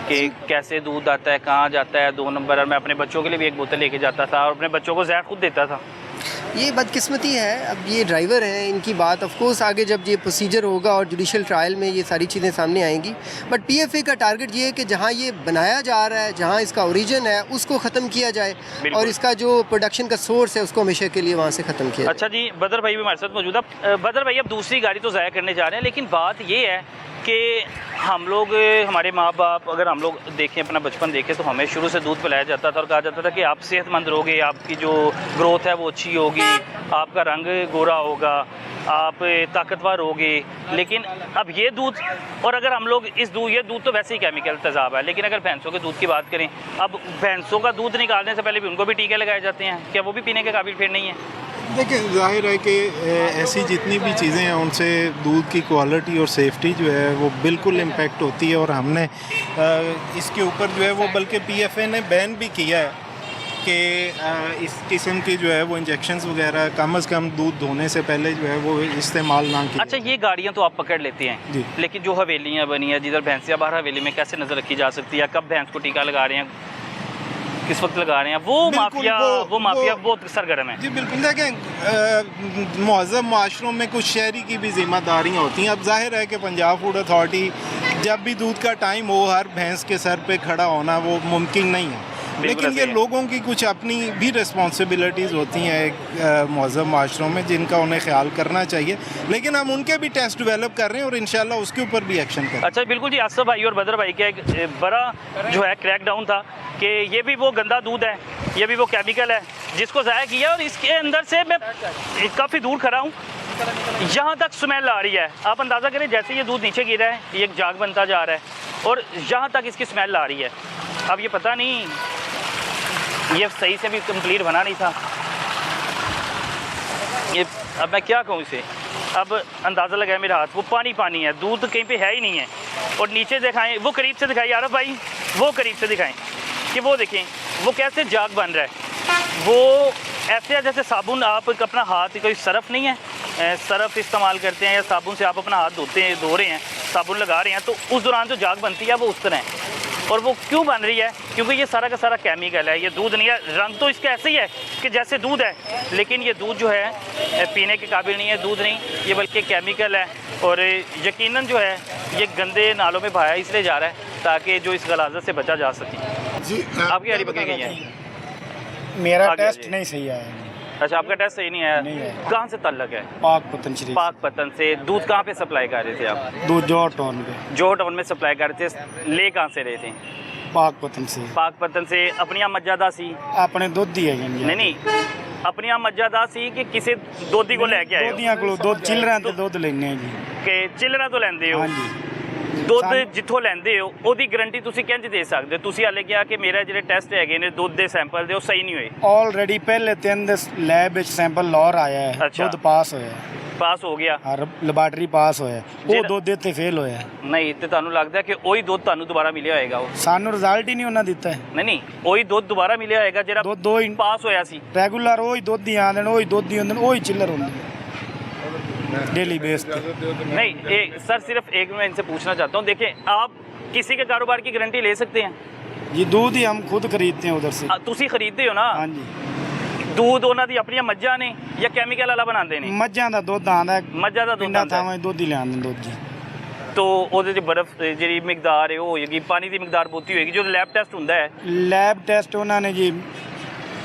कि कैसे दूध आता है, कहाँ जाता है 2 नंबर। और मैं अपने बच्चों के लिए भी एक बोतल लेके जाता था और अपने बच्चों को जहर खुद देता था। ये बदकिस्मती है। अब ये ड्राइवर हैं, इनकी बात ऑफ कोर्स आगे जब ये प्रोसीजर होगा और जुडिशल ट्रायल में ये सारी चीज़ें सामने आएंगी, बट पीएफए का टारगेट ये है कि जहाँ ये बनाया जा रहा है, जहाँ इसका ओरिजिन है, उसको ख़त्म किया जाए और इसका जो प्रोडक्शन का सोर्स है उसको हमेशा के लिए वहाँ से ख़त्म किया जाए। अच्छा जी, बदर भाई भी हमारे साथ मौजूद है। बदर भाई अब दूसरी गाड़ी तो ज़ाया करने जा रहे हैं, लेकिन बात ये है कि हम लोग, हमारे माँ बाप, अगर हम लोग देखें अपना बचपन देखें तो हमें शुरू से दूध पिलाया जाता था और कहा जाता था कि आप सेहतमंद रहोगे, आपकी जो ग्रोथ है वो अच्छी होगी, आपका रंग गोरा होगा, आप ताकतवर होगे। लेकिन अब ये दूध, और अगर हम लोग ये दूध तो वैसे ही केमिकल तेज़ाब है, लेकिन अगर भैंसों के दूध की बात करें, अब भैंसों का दूध निकालने से पहले भी उनको भी टीके लगाए जाते हैं, क्या वो भी पीने के काबिल फिर नहीं है? देखिए, जाहिर है कि ऐसी जितनी भी चीज़ें हैं उनसे दूध की क्वालिटी और सेफ्टी जो है वो बिल्कुल इम्पेक्ट होती है। और हमने इसके ऊपर जो है वो बल्कि पीएफए ने बैन भी किया है कि इस किस्म की जो है वो इंजेक्शंस वगैरह कम से कम दूध धोने से पहले जो है वो इस्तेमाल ना किया। अच्छा, ये गाड़ियाँ तो आप पकड़ लेते हैं जी, लेकिन जो हवेलियाँ बनी है जिधर भैंसियाँ, बाहर हवेली में कैसे नज़र रखी जा सकती है? कब भैंस को टीका लगा रहे हैं, किस वक्त लगा रहे हैं? वो माफिया बहुत सरगर्म है। जी बिल्कुल। देखें, मुअज़्ज़म माशरों में कुछ शहरी की भी जिम्मेदारियाँ होती हैं। अब जाहिर है कि पंजाब फूड अथॉरिटी जब भी दूध का टाइम हो हर भैंस के सर पे खड़ा होना वो मुमकिन नहीं है, लेकिन ये लोगों की कुछ अपनी भी रिस्पॉन्सिबिलिटीज़ होती हैं मुअज़्ज़म माशरों में जिनका उन्हें ख्याल करना चाहिए। लेकिन हम उनके भी टेस्ट डेवलप कर रहे हैं और इंशाल्लाह उसके ऊपर भी एक्शन करें। अच्छा, बिल्कुल जी। आसफ भाई और बदर भाई का एक बड़ा जो है क्रैकडाउन था कि ये भी वो गंदा दूध है, ये भी वो केमिकल है जिसको ज़ाया किया, और इसके अंदर से मैं काफ़ी दूर खड़ा हूँ, यहाँ तक स्मेल आ रही है। आप अंदाज़ा करें, जैसे ये दूध नीचे गिर रहा है, ये एक जाग बनता जा रहा है और यहाँ तक इसकी स्मेल आ रही है। अब ये पता नहीं, ये सही से भी कंप्लीट बना नहीं था ये। अब मैं क्या कहूँ इसे, अब अंदाज़ा लगाए मेरा हाथ, वो पानी है, दूध कहीं पे है ही नहीं है। और नीचे दिखाएं, वो करीब से दिखाएं आरफ भाई, वो करीब से दिखाएं कि वो देखें वो कैसे जाग बन रहा है। वो ऐसे है जैसे साबुन, आप अपना हाथ, कोई सरफ नहीं है, सरफ इस्तेमाल करते हैं या साबुन से आप अपना हाथ धो रहे हैं, साबुन लगा रहे हैं, तो उस दौरान जो जाग बनती है वो उस तरह है। और वो क्यों बन रही है? क्योंकि ये सारा का सारा केमिकल है, ये दूध नहीं है। रंग तो इसका ऐसे ही है कि जैसे दूध है, लेकिन ये दूध जो है पीने के काबिल नहीं है, दूध नहीं, ये बल्कि केमिकल है। और यकीनन जो है ये गंदे नालों में बहाया इसलिए जा रहा है ताकि जो इस गलाजत से बचा जा सके। जी, आपकी हरी बकरी गई है? मेरा आगे टेस्ट आइए। नहीं सही आया। अच्छा, आपका टेस्ट सही नहीं नहीं है। है। कहाँ से तल्लक है? पाकपतन शरीफ। पाकपतन से। दूध कहाँ पे सप्लाई कर रहे थे आप? दूध जोर टाउन पे। जो टाउन में सप्लाई कर रहे थे, ले कहाँ से रहे थे? पाकपतन से। पाकपतन से। अपनी मज्जादा सी? अपने दुध ही है। नहीं, अपनी मज्जादा सी कि किसी दोधी को लेके आए? दोधियां को दुध चिल्लਰਾਂ ਤੇ ਦੁੱਧ ਲੈਣੇ ਆ ਜੀ। कि चिल्लरा तो लेंदे हो? ਹਾਂਜੀ। ਦੁੱਧ ਜਿੱਥੋਂ ਲੈਂਦੇ ਹੋ ਉਹਦੀ ਗਾਰੰਟੀ ਤੁਸੀਂ ਕਿੰਜ ਦੇ ਸਕਦੇ ਹੋ? ਤੁਸੀਂ ਹਾਲੇ ਕਿਹਾ ਕਿ ਮੇਰਾ ਜਿਹੜੇ ਟੈਸਟ ਹੈਗੇ ਨੇ ਦੁੱਧ ਦੇ ਸੈਂਪਲ ਦੇ ਉਹ ਸਹੀ ਨਹੀਂ ਹੋਏ। ਆਲਰੇਡੀ ਪਹਿਲੇ 3 ਦੇ ਲੈਬ ਵਿੱਚ ਸੈਂਪਲ ਲਾਹੌਰ ਆਇਆ ਹੈ, ਅੱਛਾ। ਦੁੱਧ ਪਾਸ ਹੋਇਆ, ਪਾਸ ਹੋ ਗਿਆ? ਹਰ ਲੈਬਾਰਟਰੀ ਪਾਸ ਹੋਇਆ, ਉਹ ਜਿਹੜਾ- ਦੁੱਧ ਇੱਥੇ ਫੇਲ ਹੋਇਆ। ਨਹੀਂ ਤੇ ਤੁਹਾਨੂੰ ਲੱਗਦਾ ਕਿ ਉਹੀ ਦੁੱਧ ਤੁਹਾਨੂੰ ਦੁਬਾਰਾ ਮਿਲਿਆ ਹੋਏਗਾ? ਉਹ ਸਾਨੂੰ ਰਿਜ਼ਲਟ ਹੀ ਨਹੀਂ ਉਹਨਾਂ ਦਿੱਤਾ ਹੈ। ਨਹੀਂ, ਉਹੀ ਦੁੱਧ ਦੁਬਾਰਾ ਮਿਲਿਆ ਹੋਏਗਾ ਜਿਹੜਾ ਦੁੱਧ ਦੋ ਹੀ ਪਾਸ ਹੋਇਆ ਸੀ। ਰੈਗੂਲਰ ਉਹੀ ਦੁੱਧ ਹੀ ਆਉਂਦੇ ਨੇ, ਉਹੀ ਦੁੱਧ ਹੀ ਹੁੰਦੇ ਨੇ, ਉਹੀ ਚਿੱਲਰ ਹੁੰਦੇ ਨੇ डेली बेस पे। नहीं, सर सिर्फ एक मैं इनसे पूछना चाहता हूँ, देखें आप किसी के कारोबार की गारंटी ले सकते हैं? ये दूध ही हम खुद खरीदते हैं उधर से। ਤੁਸੀਂ ਖਰੀਦਦੇ ਹੋ ਨਾ? हाँ जी। दूध ਉਹਨਾਂ ਦੀ ਆਪਣੀਆਂ ਮੱਝਾਂ ਨੇ ਜਾਂ ਕੈਮੀਕਲ ਵਾਲਾ ਬਣਾਉਂਦੇ ਨੇ? ਮੱਝਾਂ ਦਾ ਦੁੱਧ ਆਉਂਦਾ ਹੈ, ਮੱਝਾਂ ਦਾ ਦੁੱਧ ਪਿੰਡਾਂ ਆਉਂਦਾ ਹੈ। ਥਾਵਾਂ 'ਚ ਦੁੱਧ ਹੀ ਲਿਆਉਂਦੇ ਨੇ ਦੁੱਧ ਜੀ। तो ਉਹਦੇ 'ਚ ਬਰਫ਼ ਜਿਹੜੀ ਮਿਕਦਾਰ ਹੈ ਉਹ ਹੋਏਗੀ, ਪਾਣੀ ਦੀ ਮਿਕਦਾਰ ਬਹੁਤੀ ਹੋਏਗੀ। ਜੋ ਲੈਬ ਟੈਸਟ ਹੁੰਦਾ ਹੈ, ਲੈਬ ਟੈਸਟ ਉਹਨਾਂ ਨੇ ਜੀ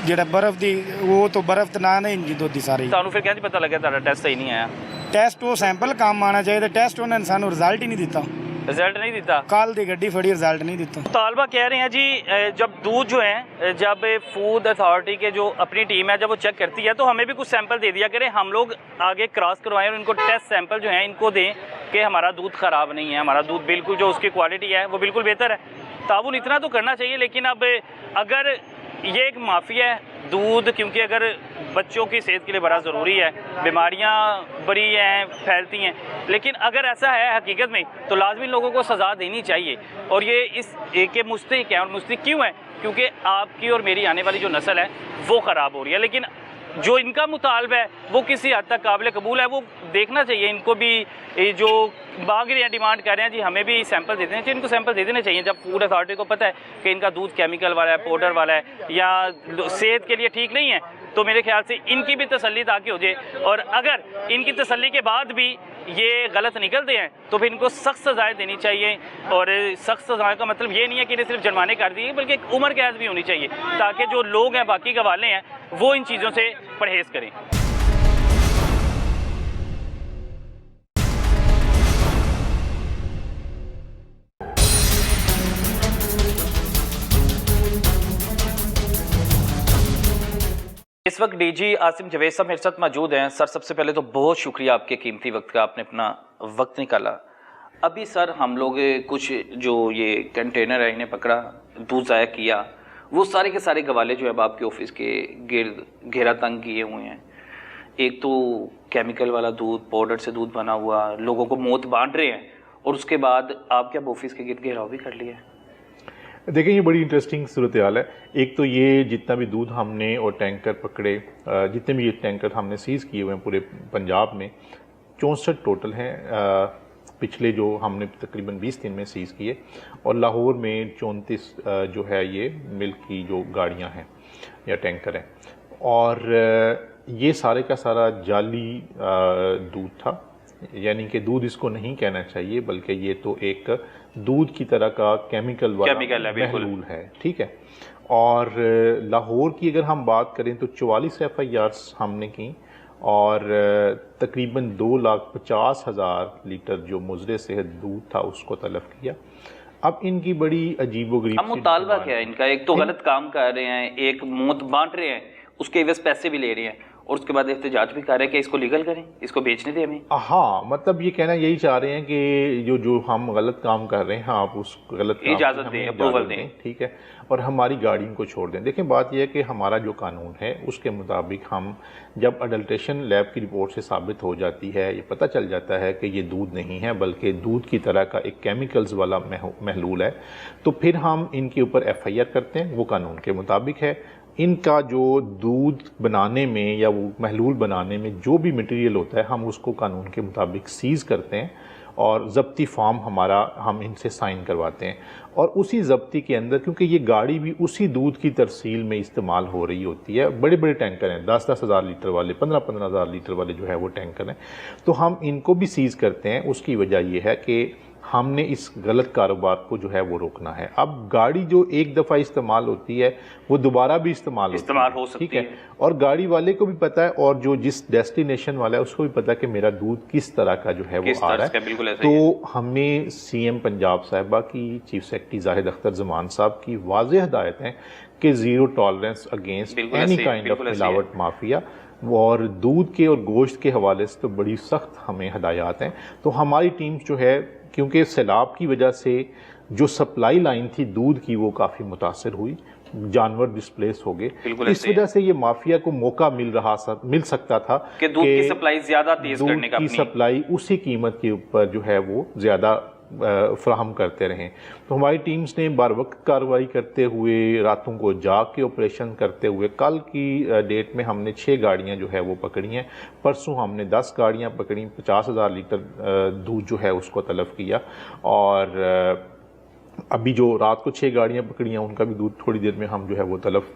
ਜਿਹੜਾ ਬਰਫ਼ ਦੀ ਉਹ ਤੋਂ ਬਰਫ਼ ਤੇ ਨਾ ਨਹੀਂ ਜੀ ਦੁੱਧ ਦੀ ਸਾਰੀ। ਤੁਹਾਨੂੰ ਫਿਰ ਕਿੰਜ ਪਤਾ ਲੱਗਿਆ ਤੁਹਾਡਾ ਟੈਸਟ ਸਹੀ ਨਹੀਂ ਆਇਆ? ਟੈਸਟ ਉਹ ਸੈਂਪਲ ਕੰਮ ਆਉਣਾ ਚਾਹੀਦਾ, ਟੈਸਟ ਉਹਨਾਂ ਨੇ ਸਾਨੂੰ ਰਿਜ਼ਲਟ ਹੀ ਨਹੀਂ ਦਿੱਤਾ। रिजल्ट नहीं देता? ਕੱਲ ਦੀ ਗੱਡੀ ਫੜੀ ਰਿਜ਼ਲਟ ਨਹੀਂ ਦਿੱਤਾ। तालबा कह रहे हैं जी, जब दूध जो है, जब फूड अथॉरिटी के जो अपनी टीम है जब वो चेक करती है तो हमें भी कुछ सैंपल दे दिया करें, हम लोग आगे क्रॉस करवाएं और इनको टेस्ट सैंपल जो हैं इनको दें कि हमारा दूध ख़राब नहीं है, हमारा दूध बिल्कुल जो उसकी क्वालिटी है वो बिल्कुल बेहतर है। ताउन इतना तो करना चाहिए। लेकिन अब अगर ये एक माफिया है दूध, क्योंकि अगर बच्चों की सेहत के लिए बड़ा ज़रूरी है, बीमारियां बड़ी हैं, फैलती हैं, लेकिन अगर ऐसा है हकीकत में तो लाजमी लोगों को सज़ा देनी चाहिए। और ये इस के मुस्तहिक है। और मुस्तहिक क्यों है? क्योंकि आपकी और मेरी आने वाली जो नस्ल है वो ख़राब हो रही है। लेकिन जो इनका मुतालबा है वो किसी हद तक काबिल कबूल है, वो देखना चाहिए। इनको भी जो मांग रहे हैं, डिमांड कर रहे हैं जी हमें भी सैंपल दे देने चाहिए, इनको सैंपल दे देने चाहिए। जब फूड अथॉरिटी को पता है कि इनका दूध केमिकल वाला है, पाउडर वाला है या सेहत के लिए ठीक नहीं है, तो मेरे ख्याल से इनकी भी तसल्ली ताकि हो जाए। और अगर इनकी तसल्ली के बाद भी ये गलत निकलते हैं तो फिर इनको सख्त सज़ाएँ देनी चाहिए। और सख्त सज़ाएँ का मतलब ये नहीं है कि इन्हें सिर्फ जुर्माने कर दिए, बल्कि एक उम्र कैद भी होनी चाहिए, ताकि जो लोग हैं बाकी गवाले हैं वो इन चीज़ों से परहेज़ करें। इस वक्त डीजी आसिम जवेद साहब मेरे साथ मौजूद हैं। सर, सबसे पहले तो बहुत शुक्रिया आपके कीमती वक्त का, आपने अपना वक्त निकाला। अभी सर हम लोग कुछ जो ये कंटेनर है इन्हें पकड़ा, दूध ज़ाया किया, वो सारे के सारे गवाले जो है अब आपके ऑफिस के गिर्द घेरा तंग किए हुए हैं। एक तो केमिकल वाला दूध, पाउडर से दूध बना हुआ, लोगों को मौत बांट रहे हैं, और उसके बाद आपके अब ऑफिस के गिर्द घेराव भी कर लिया है। देखिए, ये बड़ी इंटरेस्टिंग सूरत हाल है। एक तो ये जितना भी दूध हमने और टैंकर पकड़े, जितने भी ये टैंकर हमने सीज़ किए हुए हैं पूरे पंजाब में, 64 टोटल हैं। पिछले जो हमने तकरीबन 20 दिन में सीज़ किए, और लाहौर में 34 जो है ये मिल्क की जो गाड़ियाँ हैं या टैंकर हैं। और ये सारे का सारा जाली दूध था, यानी कि दूध इसको नहीं कहना चाहिए, बल्कि ये तो एक दूध की तरह का केमिकल वाला महलूल है, ठीक है। और लाहौर की अगर हम बात करें तो 44 FIRs हमने की, और तकरीबन 2,50,000 लीटर जो मुजरे सेहत दूध था उसको तलब किया। अब इनकी बड़ी अजीबोगरीब अब मुतालबा क्या है इनका? एक तो गलत काम कर रहे हैं, एक मौत बांट रहे हैं, उसके एवज पैसे भी ले रहे हैं, और उसके बाद एहतजाज भी कर रहे हैं कि इसको लीगल करें, इसको बेचने दें हमें। हाँ, मतलब ये कहना यही चाह रहे हैं कि जो हम गलत काम कर रहे हैं आप उस गलत काम इजाज़त दें, अप्रूवल दें, ठीक है, और हमारी गाड़ियों को छोड़ दें। देखें, बात यह है कि हमारा जो कानून है उसके मुताबिक हम जब अडल्ट्रेशन लैब की रिपोर्ट से साबित हो जाती है, ये पता चल जाता है कि ये दूध नहीं है बल्कि दूध की तरह का एक केमिकल्स वाला महलूल है, तो फिर हम इनके ऊपर FIR करते हैं। वो कानून के मुताबिक है। इनका जो दूध बनाने में या वो महलूल बनाने में जो भी मटेरियल होता है हम उसको कानून के मुताबिक सीज़ करते हैं, और ज़ब्ती फॉर्म हमारा हम इनसे साइन करवाते हैं। और उसी ज़ब्ती के अंदर, क्योंकि ये गाड़ी भी उसी दूध की तरसील में इस्तेमाल हो रही होती है, बड़े बड़े टैंकर हैं, 10-10 हज़ार लीटर वाले, 15-15 हज़ार लीटर वाले जो है वो टैंकर हैं, तो हम इनको भी सीज़ करते हैं। उसकी वजह यह है कि हमने इस गलत कारोबार को जो है वो रोकना है। अब गाड़ी जो एक दफ़ा इस्तेमाल होती है वो दोबारा भी इस्तेमाल हो सकती है, और गाड़ी वाले को भी पता है, और जो जिस डेस्टिनेशन वाला है उसको भी पता है कि मेरा दूध किस तरह का जो है वो आ रहा है। तो हमें CM पंजाब साहिबा की, चीफ सेक्रेटरी जाहिद अख्तर ज़मान साहब की वाज़ेह हिदायत हैं कि zero tolerance against any kind of मिलावट माफिया, और दूध के और गोश्त के हवाले से तो बड़ी सख्त हमें हिदायत हैं। तो हमारी टीम्स जो है, क्योंकि सैलाब की वजह से जो सप्लाई लाइन थी दूध की वो काफ़ी मुतासर हुई, जानवर डिस्प्लेस हो गए, इस वजह से ये माफिया को मौका मिल सकता था कि दूध की सप्लाई ज़्यादा तेज़ करने का, दूध की सप्लाई उसी कीमत के ऊपर जो है वो ज़्यादा फ्राहम करते रहें। तो हमारी टीम्स ने बार वक्त कार्रवाई करते हुए, रातों को जाग के ऑपरेशन करते हुए, कल की डेट में हमने 6 गाड़ियां जो है वो पकड़ी हैं, परसों हमने 10 गाड़ियां पकड़ी, 50,000 लीटर दूध जो है उसको तलब किया, और अभी जो रात को 6 गाड़ियां पकड़ी हैं उनका भी दूध थोड़ी देर में हम जो है वो तलब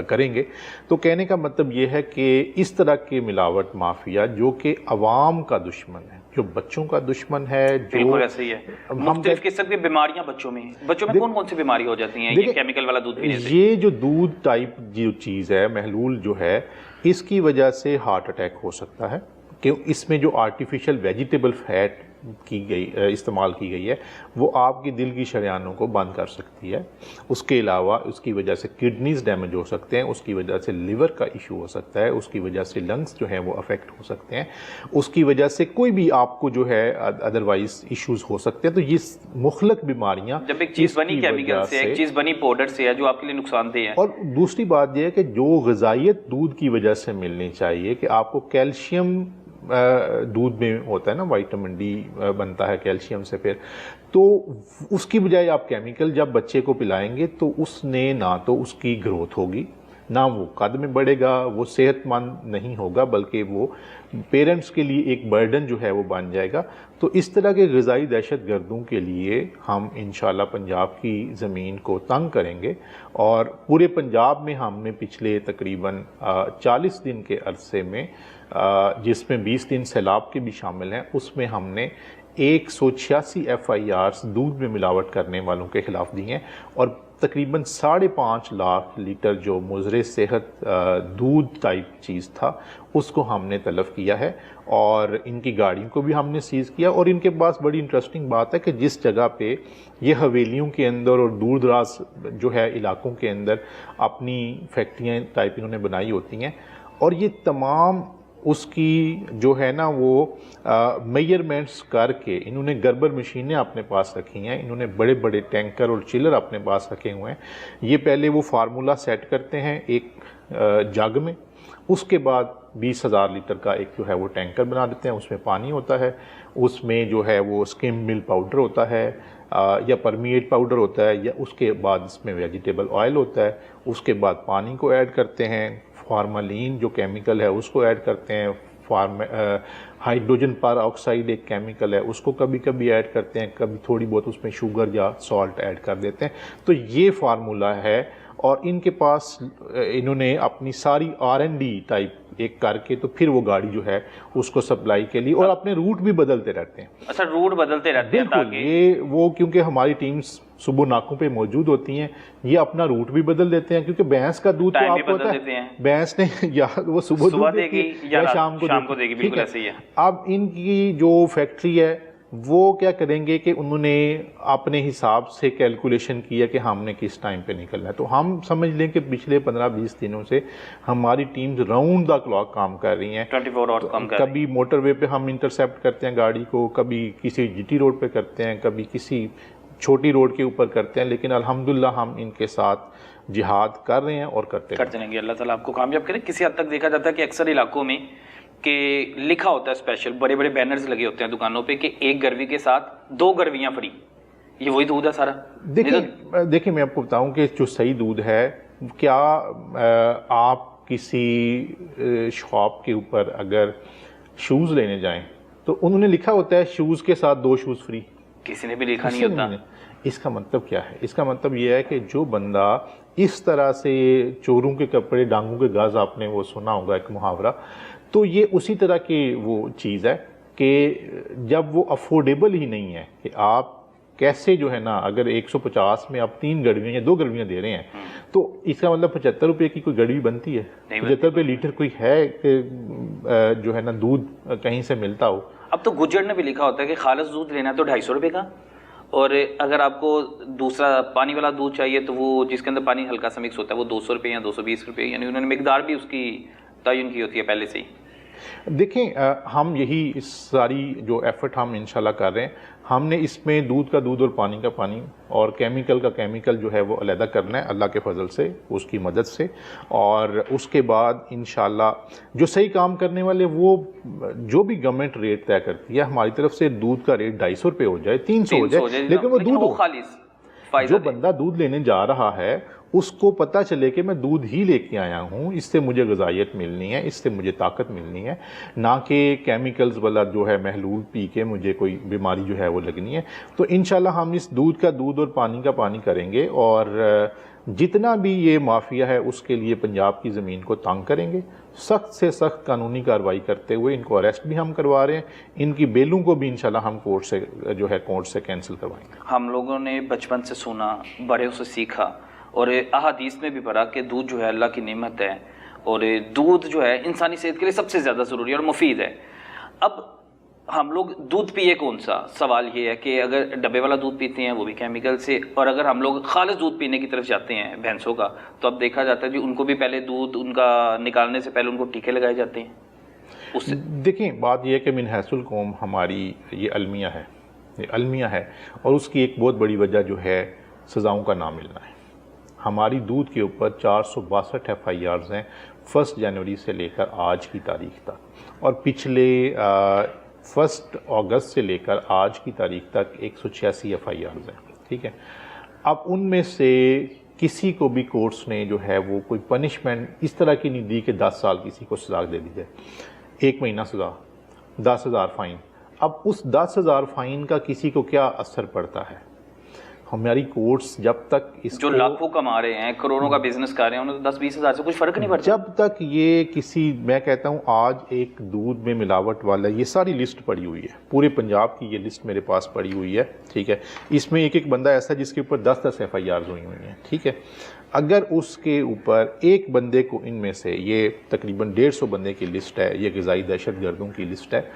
करेंगे। तो कहने का मतलब ये है कि इस तरह के मिलावट माफिया जो कि अवाम का दुश्मन है, जो बच्चों का दुश्मन है, जो बिल्कुल ऐसे ही है। मुख्तलिफ किस्म की बीमारियां बच्चों में कौन कौन सी बीमारी हो जाती हैं ये केमिकल वाला दूध पीने से? ये जो दूध टाइप जो चीज़ है, महलूल जो है, इसकी वजह से हार्ट अटैक हो सकता है, कि इसमें जो आर्टिफिशियल वेजिटेबल फैट इस्तेमाल की गई है वो आपकी दिल की शरियानों को बंद कर सकती है। उसके अलावा उसकी वजह से किडनीज डैमेज हो सकते हैं, उसकी वजह से लिवर का इशू हो सकता है, उसकी वजह से लंग्स जो हैं वो अफेक्ट हो सकते हैं, उसकी वजह से कोई भी आपको जो है अदरवाइज इश्यूज हो सकते हैं। तो ये मुख्तलिफ बीमारियाँ, जब एक चीज़ बनी केमिकल से, एक चीज़ बनी पाउडर से है जो आपके लिए नुकसानदेह है। और दूसरी बात यह है कि जो ग़िज़ाइयत दूध की वजह से मिलनी चाहिए कि आपको कैल्शियम दूध में होता है ना, विटामिन डी बनता है कैल्शियम से, फिर तो उसकी बजाय आप केमिकल जब बच्चे को पिलाएंगे तो उसने ना तो उसकी ग्रोथ होगी, ना वो कद में बढ़ेगा, वो सेहतमंद नहीं होगा, बल्कि वो पेरेंट्स के लिए एक बर्डन जो है वो बन जाएगा। तो इस तरह के ग़िज़ाई दहशत गर्दों के लिए हम इंशाल्लाह पंजाब की ज़मीन को तंग करेंगे और पूरे पंजाब में हमने पिछले तकरीबन 40 दिन के अरसे में, जिसमें 20 दिन सैलाब के भी शामिल हैं, उसमें हमने 186 FIRs दूध में मिलावट करने वालों के ख़िलाफ़ दी हैं और तकरीबन 5.5 लाख लीटर जो मुज़र सेहत दूध टाइप चीज़ था उसको हमने तलब किया है और इनकी गाड़ियों को भी हमने सीज़ किया। और इनके पास बड़ी इंटरेस्टिंग बात है कि जिस जगह पे ये हवेलियों के अंदर और दूर दराज जो है इलाकों के अंदर अपनी फैक्ट्रियाँ टाइप इन्होंने बनाई होती हैं और ये तमाम उसकी जो है ना वो मेजरमेंट्स करके इन्होंने गर्बर मशीनें अपने पास रखी हैं, इन्होंने बड़े बड़े टैंकर और चिलर अपने पास रखे हुए हैं। ये पहले वो फार्मूला सेट करते हैं एक जग में, उसके बाद 20,000 लीटर का एक जो है वो टैंकर बना देते हैं, उसमें पानी होता है, उसमें जो है वो स्किम मिल्क पाउडर होता है या परमीएट पाउडर होता है, या उसके बाद इसमें वेजिटेबल ऑयल होता है, उसके बाद पानी को ऐड करते हैं, फार्मालीन जो केमिकल है उसको ऐड करते हैं, हाइड्रोजन पर ऑक्साइड एक केमिकल है उसको कभी कभी ऐड करते हैं, कभी थोड़ी बहुत उसमें शुगर या सॉल्ट ऐड कर देते हैं। तो ये फार्मूला है और इनके पास इन्होंने अपनी सारी R&D टाइप एक करके तो फिर वो गाड़ी जो है उसको सप्लाई के लिए, और अपने रूट भी बदलते रहते हैं। अच्छा, रूट बदलते रहते हैं बिल्कुल, ये वो क्योंकि हमारी टीम्स सुबह नाकों पे मौजूद होती हैं, ये अपना रूट भी बदल देते हैं क्योंकि भैंस का दूध तो आपको पता है भैंस ने या वो सुबह देगी या शाम को देगी, बिल्कुल ऐसे ही है। अब इनकी जो फैक्ट्री है वो क्या करेंगे कि उन्होंने अपने हिसाब से कैलकुलेशन किया कि हमने किस टाइम पे निकलना है। तो हम समझ लें कि पिछले 15-20 दिनों से हमारी टीम्स राउंड द क्लॉक काम कर रही हैं, 24 आवर्स काम कर रही हैं। कभी मोटरवे पे हम इंटरसेप्ट करते हैं गाड़ी को, कभी किसी GT रोड पे करते हैं, कभी किसी छोटी रोड के ऊपर करते हैं, लेकिन अल्हम्दुलिल्लाह हम इनके साथ जिहाद कर रहे हैं और करते रहेंगे। अल्लाह ताला आपको कामयाब करे। किसी हद तक देखा जाता है कि अक्सर इलाकों में कि लिखा होता है स्पेशल, बड़े बड़े बैनर्स लगे होते हैं दुकानों पे कि 1 गरवी के साथ 2 गरवियां फ्री। ये वही दूध है सारा? देखिए मैं आपको बताऊं कि जो सही दूध है, क्या आप किसी शॉप के ऊपर अगर शूज़ लेने जाएं तो उन्होंने लिखा होता है शूज़ के साथ 2 शूज़ फ्री, किसी ने भी लिखा नहीं होता। इसका मतलब क्या है? इसका मतलब यह है कि जो बंदा इस तरह से चोरों के कपड़े डांगों के गाज, आपने वो सुना होगा एक मुहावरा, तो ये उसी तरह की वो चीज़ है कि जब वो अफोर्डेबल ही नहीं है कि आप कैसे जो है ना, अगर 150 में आप 3 गड़वियाँ या 2 गड़वियाँ दे रहे हैं तो इसका मतलब 75 रुपये की कोई गड़वी बनती है? 75 रुपये लीटर कोई है कि जो है ना दूध कहीं से मिलता हो? अब तो गुज्जर ने भी लिखा होता है कि खालिस दूध लेना है तो 250 रुपये का, और अगर आपको दूसरा पानी वाला दूध चाहिए तो वो जिसके अंदर पानी हल्का सा मिक्स होता है वो 200 रुपये या 220 रुपये, यानी उन्होंने मिकदार भी उसकी तयन की होती है पहले से ही। देखें हम यही इस सारी जो एफर्ट हम इंशाल्लाह कर रहे हैं, हमने इसमें दूध का दूध और पानी का पानी और केमिकल का केमिकल जो है वो अलहदा करना है अल्लाह के फजल से, उसकी मदद से, और उसके बाद इंशाल्लाह जो सही काम करने वाले वो जो भी गवर्नमेंट रेट तय करती है, हमारी तरफ से दूध का रेट 250 रुपये हो जाए, 300 हो जाए, लेकिन वो दूध हो, जो बंदा दूध लेने जा रहा है उसको पता चले कि मैं दूध ही लेके आया हूँ, इससे मुझे ग़िज़ाइयत मिलनी है, इससे मुझे ताकत मिलनी है, ना कि केमिकल्स वाला जो है महलूल पी के मुझे कोई बीमारी जो है वो लगनी है। तो इंशाल्लाह हम इस दूध का दूध और पानी का पानी करेंगे और जितना भी ये माफिया है उसके लिए पंजाब की ज़मीन को तंग करेंगे, सख्त से सख्त कानूनी कार्रवाई करते हुए इनको अरेस्ट भी हम करवा रहे हैं, इनकी बेलों को भी इंशाल्लाह हम कोर्ट से कैंसिल करवाएंगे। हम लोगों ने बचपन से सुना, बड़े से सीखा और अहादीस में भी पढ़ा कि दूध जो है अल्लाह की नेमत है और दूध जो है इंसानी सेहत के लिए सबसे ज़्यादा ज़रूरी और मुफीद है। अब हम लोग दूध पिए कौन सा, सवाल ये है कि अगर डब्बे वाला दूध पीते हैं वो भी केमिकल से, और अगर हम लोग खालिस दूध पीने की तरफ जाते हैं भैंसों का, तो अब देखा जाता है जी उनको भी पहले दूध उनका निकालने से पहले उनको टीके लगाए जाते हैं उससे। देखिए बात यह है कि मिनहसुल कौम हमारी ये अलमिया है और उसकी एक बहुत बड़ी वजह जो है सज़ाओं का ना मिलना है। हमारी दूध के ऊपर 462 FIRs हैं 1 जनवरी से लेकर आज की तारीख तक, और पिछले 1 अगस्त से लेकर आज की तारीख तक 186 FIRs हैं। ठीक है, अब उनमें से किसी को भी कोर्ट्स ने जो है वो कोई पनिशमेंट इस तरह की नहीं दी कि 10 साल किसी को सज़ा दे दी जाए, 1 महीना सज़ा, 10,000 फ़ाइन। अब उस 10,000 फ़ाइन का किसी को क्या असर पड़ता है? हमारी कोर्ट्स जब तक इसको, जो लाखों कमा रहे हैं, करोड़ों का बिजनेस कर रहे हैं, उन्हें तो 10-20 हज़ार से कुछ फ़र्क नहीं पड़ता। जब तक ये किसी, मैं कहता हूँ आज एक दूध में मिलावट वाला, ये सारी लिस्ट पड़ी हुई है, पूरे पंजाब की ये लिस्ट मेरे पास पड़ी हुई है। ठीक है, इसमें एक एक बंदा ऐसा जिसके ऊपर 10-10 FIRs हुई हैं। ठीक है, अगर उसके ऊपर एक बंदे को, इनमें से ये तकरीबन 150 बंदे की लिस्ट है, ये ग़िज़ाई दहशतगर्दों की लिस्ट है,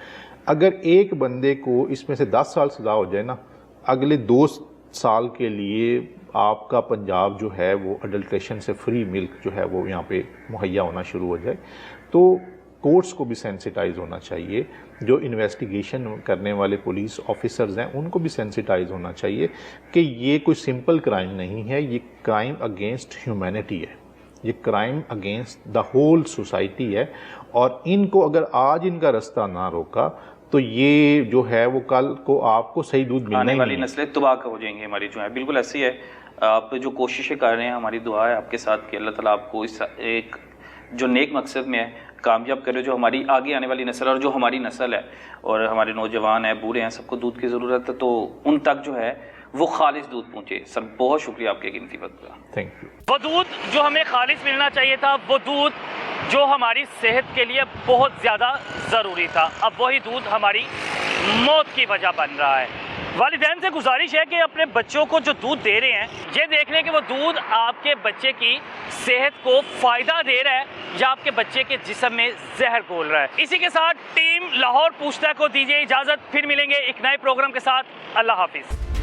अगर एक बंदे को इसमें से 10 साल सज़ा हो जाए ना, अगले 2 साल के लिए आपका पंजाब जो है वो अडल्ट्रेशन से फ्री मिल्क जो है वो यहाँ पे मुहैया होना शुरू हो जाए, तो कोर्ट्स को भी सेंसिटाइज होना चाहिए। जो इन्वेस्टिगेशन करने वाले पुलिस ऑफिसर्स हैं उनको भी सेंसिटाइज होना चाहिए कि ये कोई सिंपल क्राइम नहीं है, ये क्राइम अगेंस्ट ह्यूमैनिटी है, ये crime against the whole society है। और इनको अगर आज इनका रास्ता ना रोका तो ये जो है वो कल को आपको सही दूध मिलने आने वाली नस्लें तबाह हो जाएंगी हमारी जो है। बिल्कुल ऐसी है, आप जो कोशिशें कर रहे हैं, हमारी दुआ है आपके साथ कि अल्लाह ताला आपको इस एक जो नेक मकसद में है कामयाब करे। जो हमारी आगे आने वाली नस्ल और जो हमारी नस्ल है और हमारे नौजवान हैं, बूढ़े हैं, सबको दूध की ज़रूरत है, तो उन तक जो है वो खालिस दूध पहुँचे। सर बहुत शुक्रिया आपके कीमती वक्त का। Thank you. वो दूध जो हमें खालिस मिलना चाहिए था, वो दूध जो हमारी सेहत के लिए बहुत ज़्यादा ज़रूरी था, अब वही दूध हमारी मौत की वजह बन रहा है। वालिदैन से गुजारिश है कि अपने बच्चों को जो दूध दे रहे हैं, ये देख लें कि वो दूध आपके बच्चे की सेहत को फ़ायदा दे रहा है या आपके बच्चे के जिस्म में जहर घोल रहा है। इसी के साथ टीम लाहौर पूछता को दीजिए इजाज़त, फिर मिलेंगे एक नए प्रोग्राम के साथ। अल्लाह हाफिज़।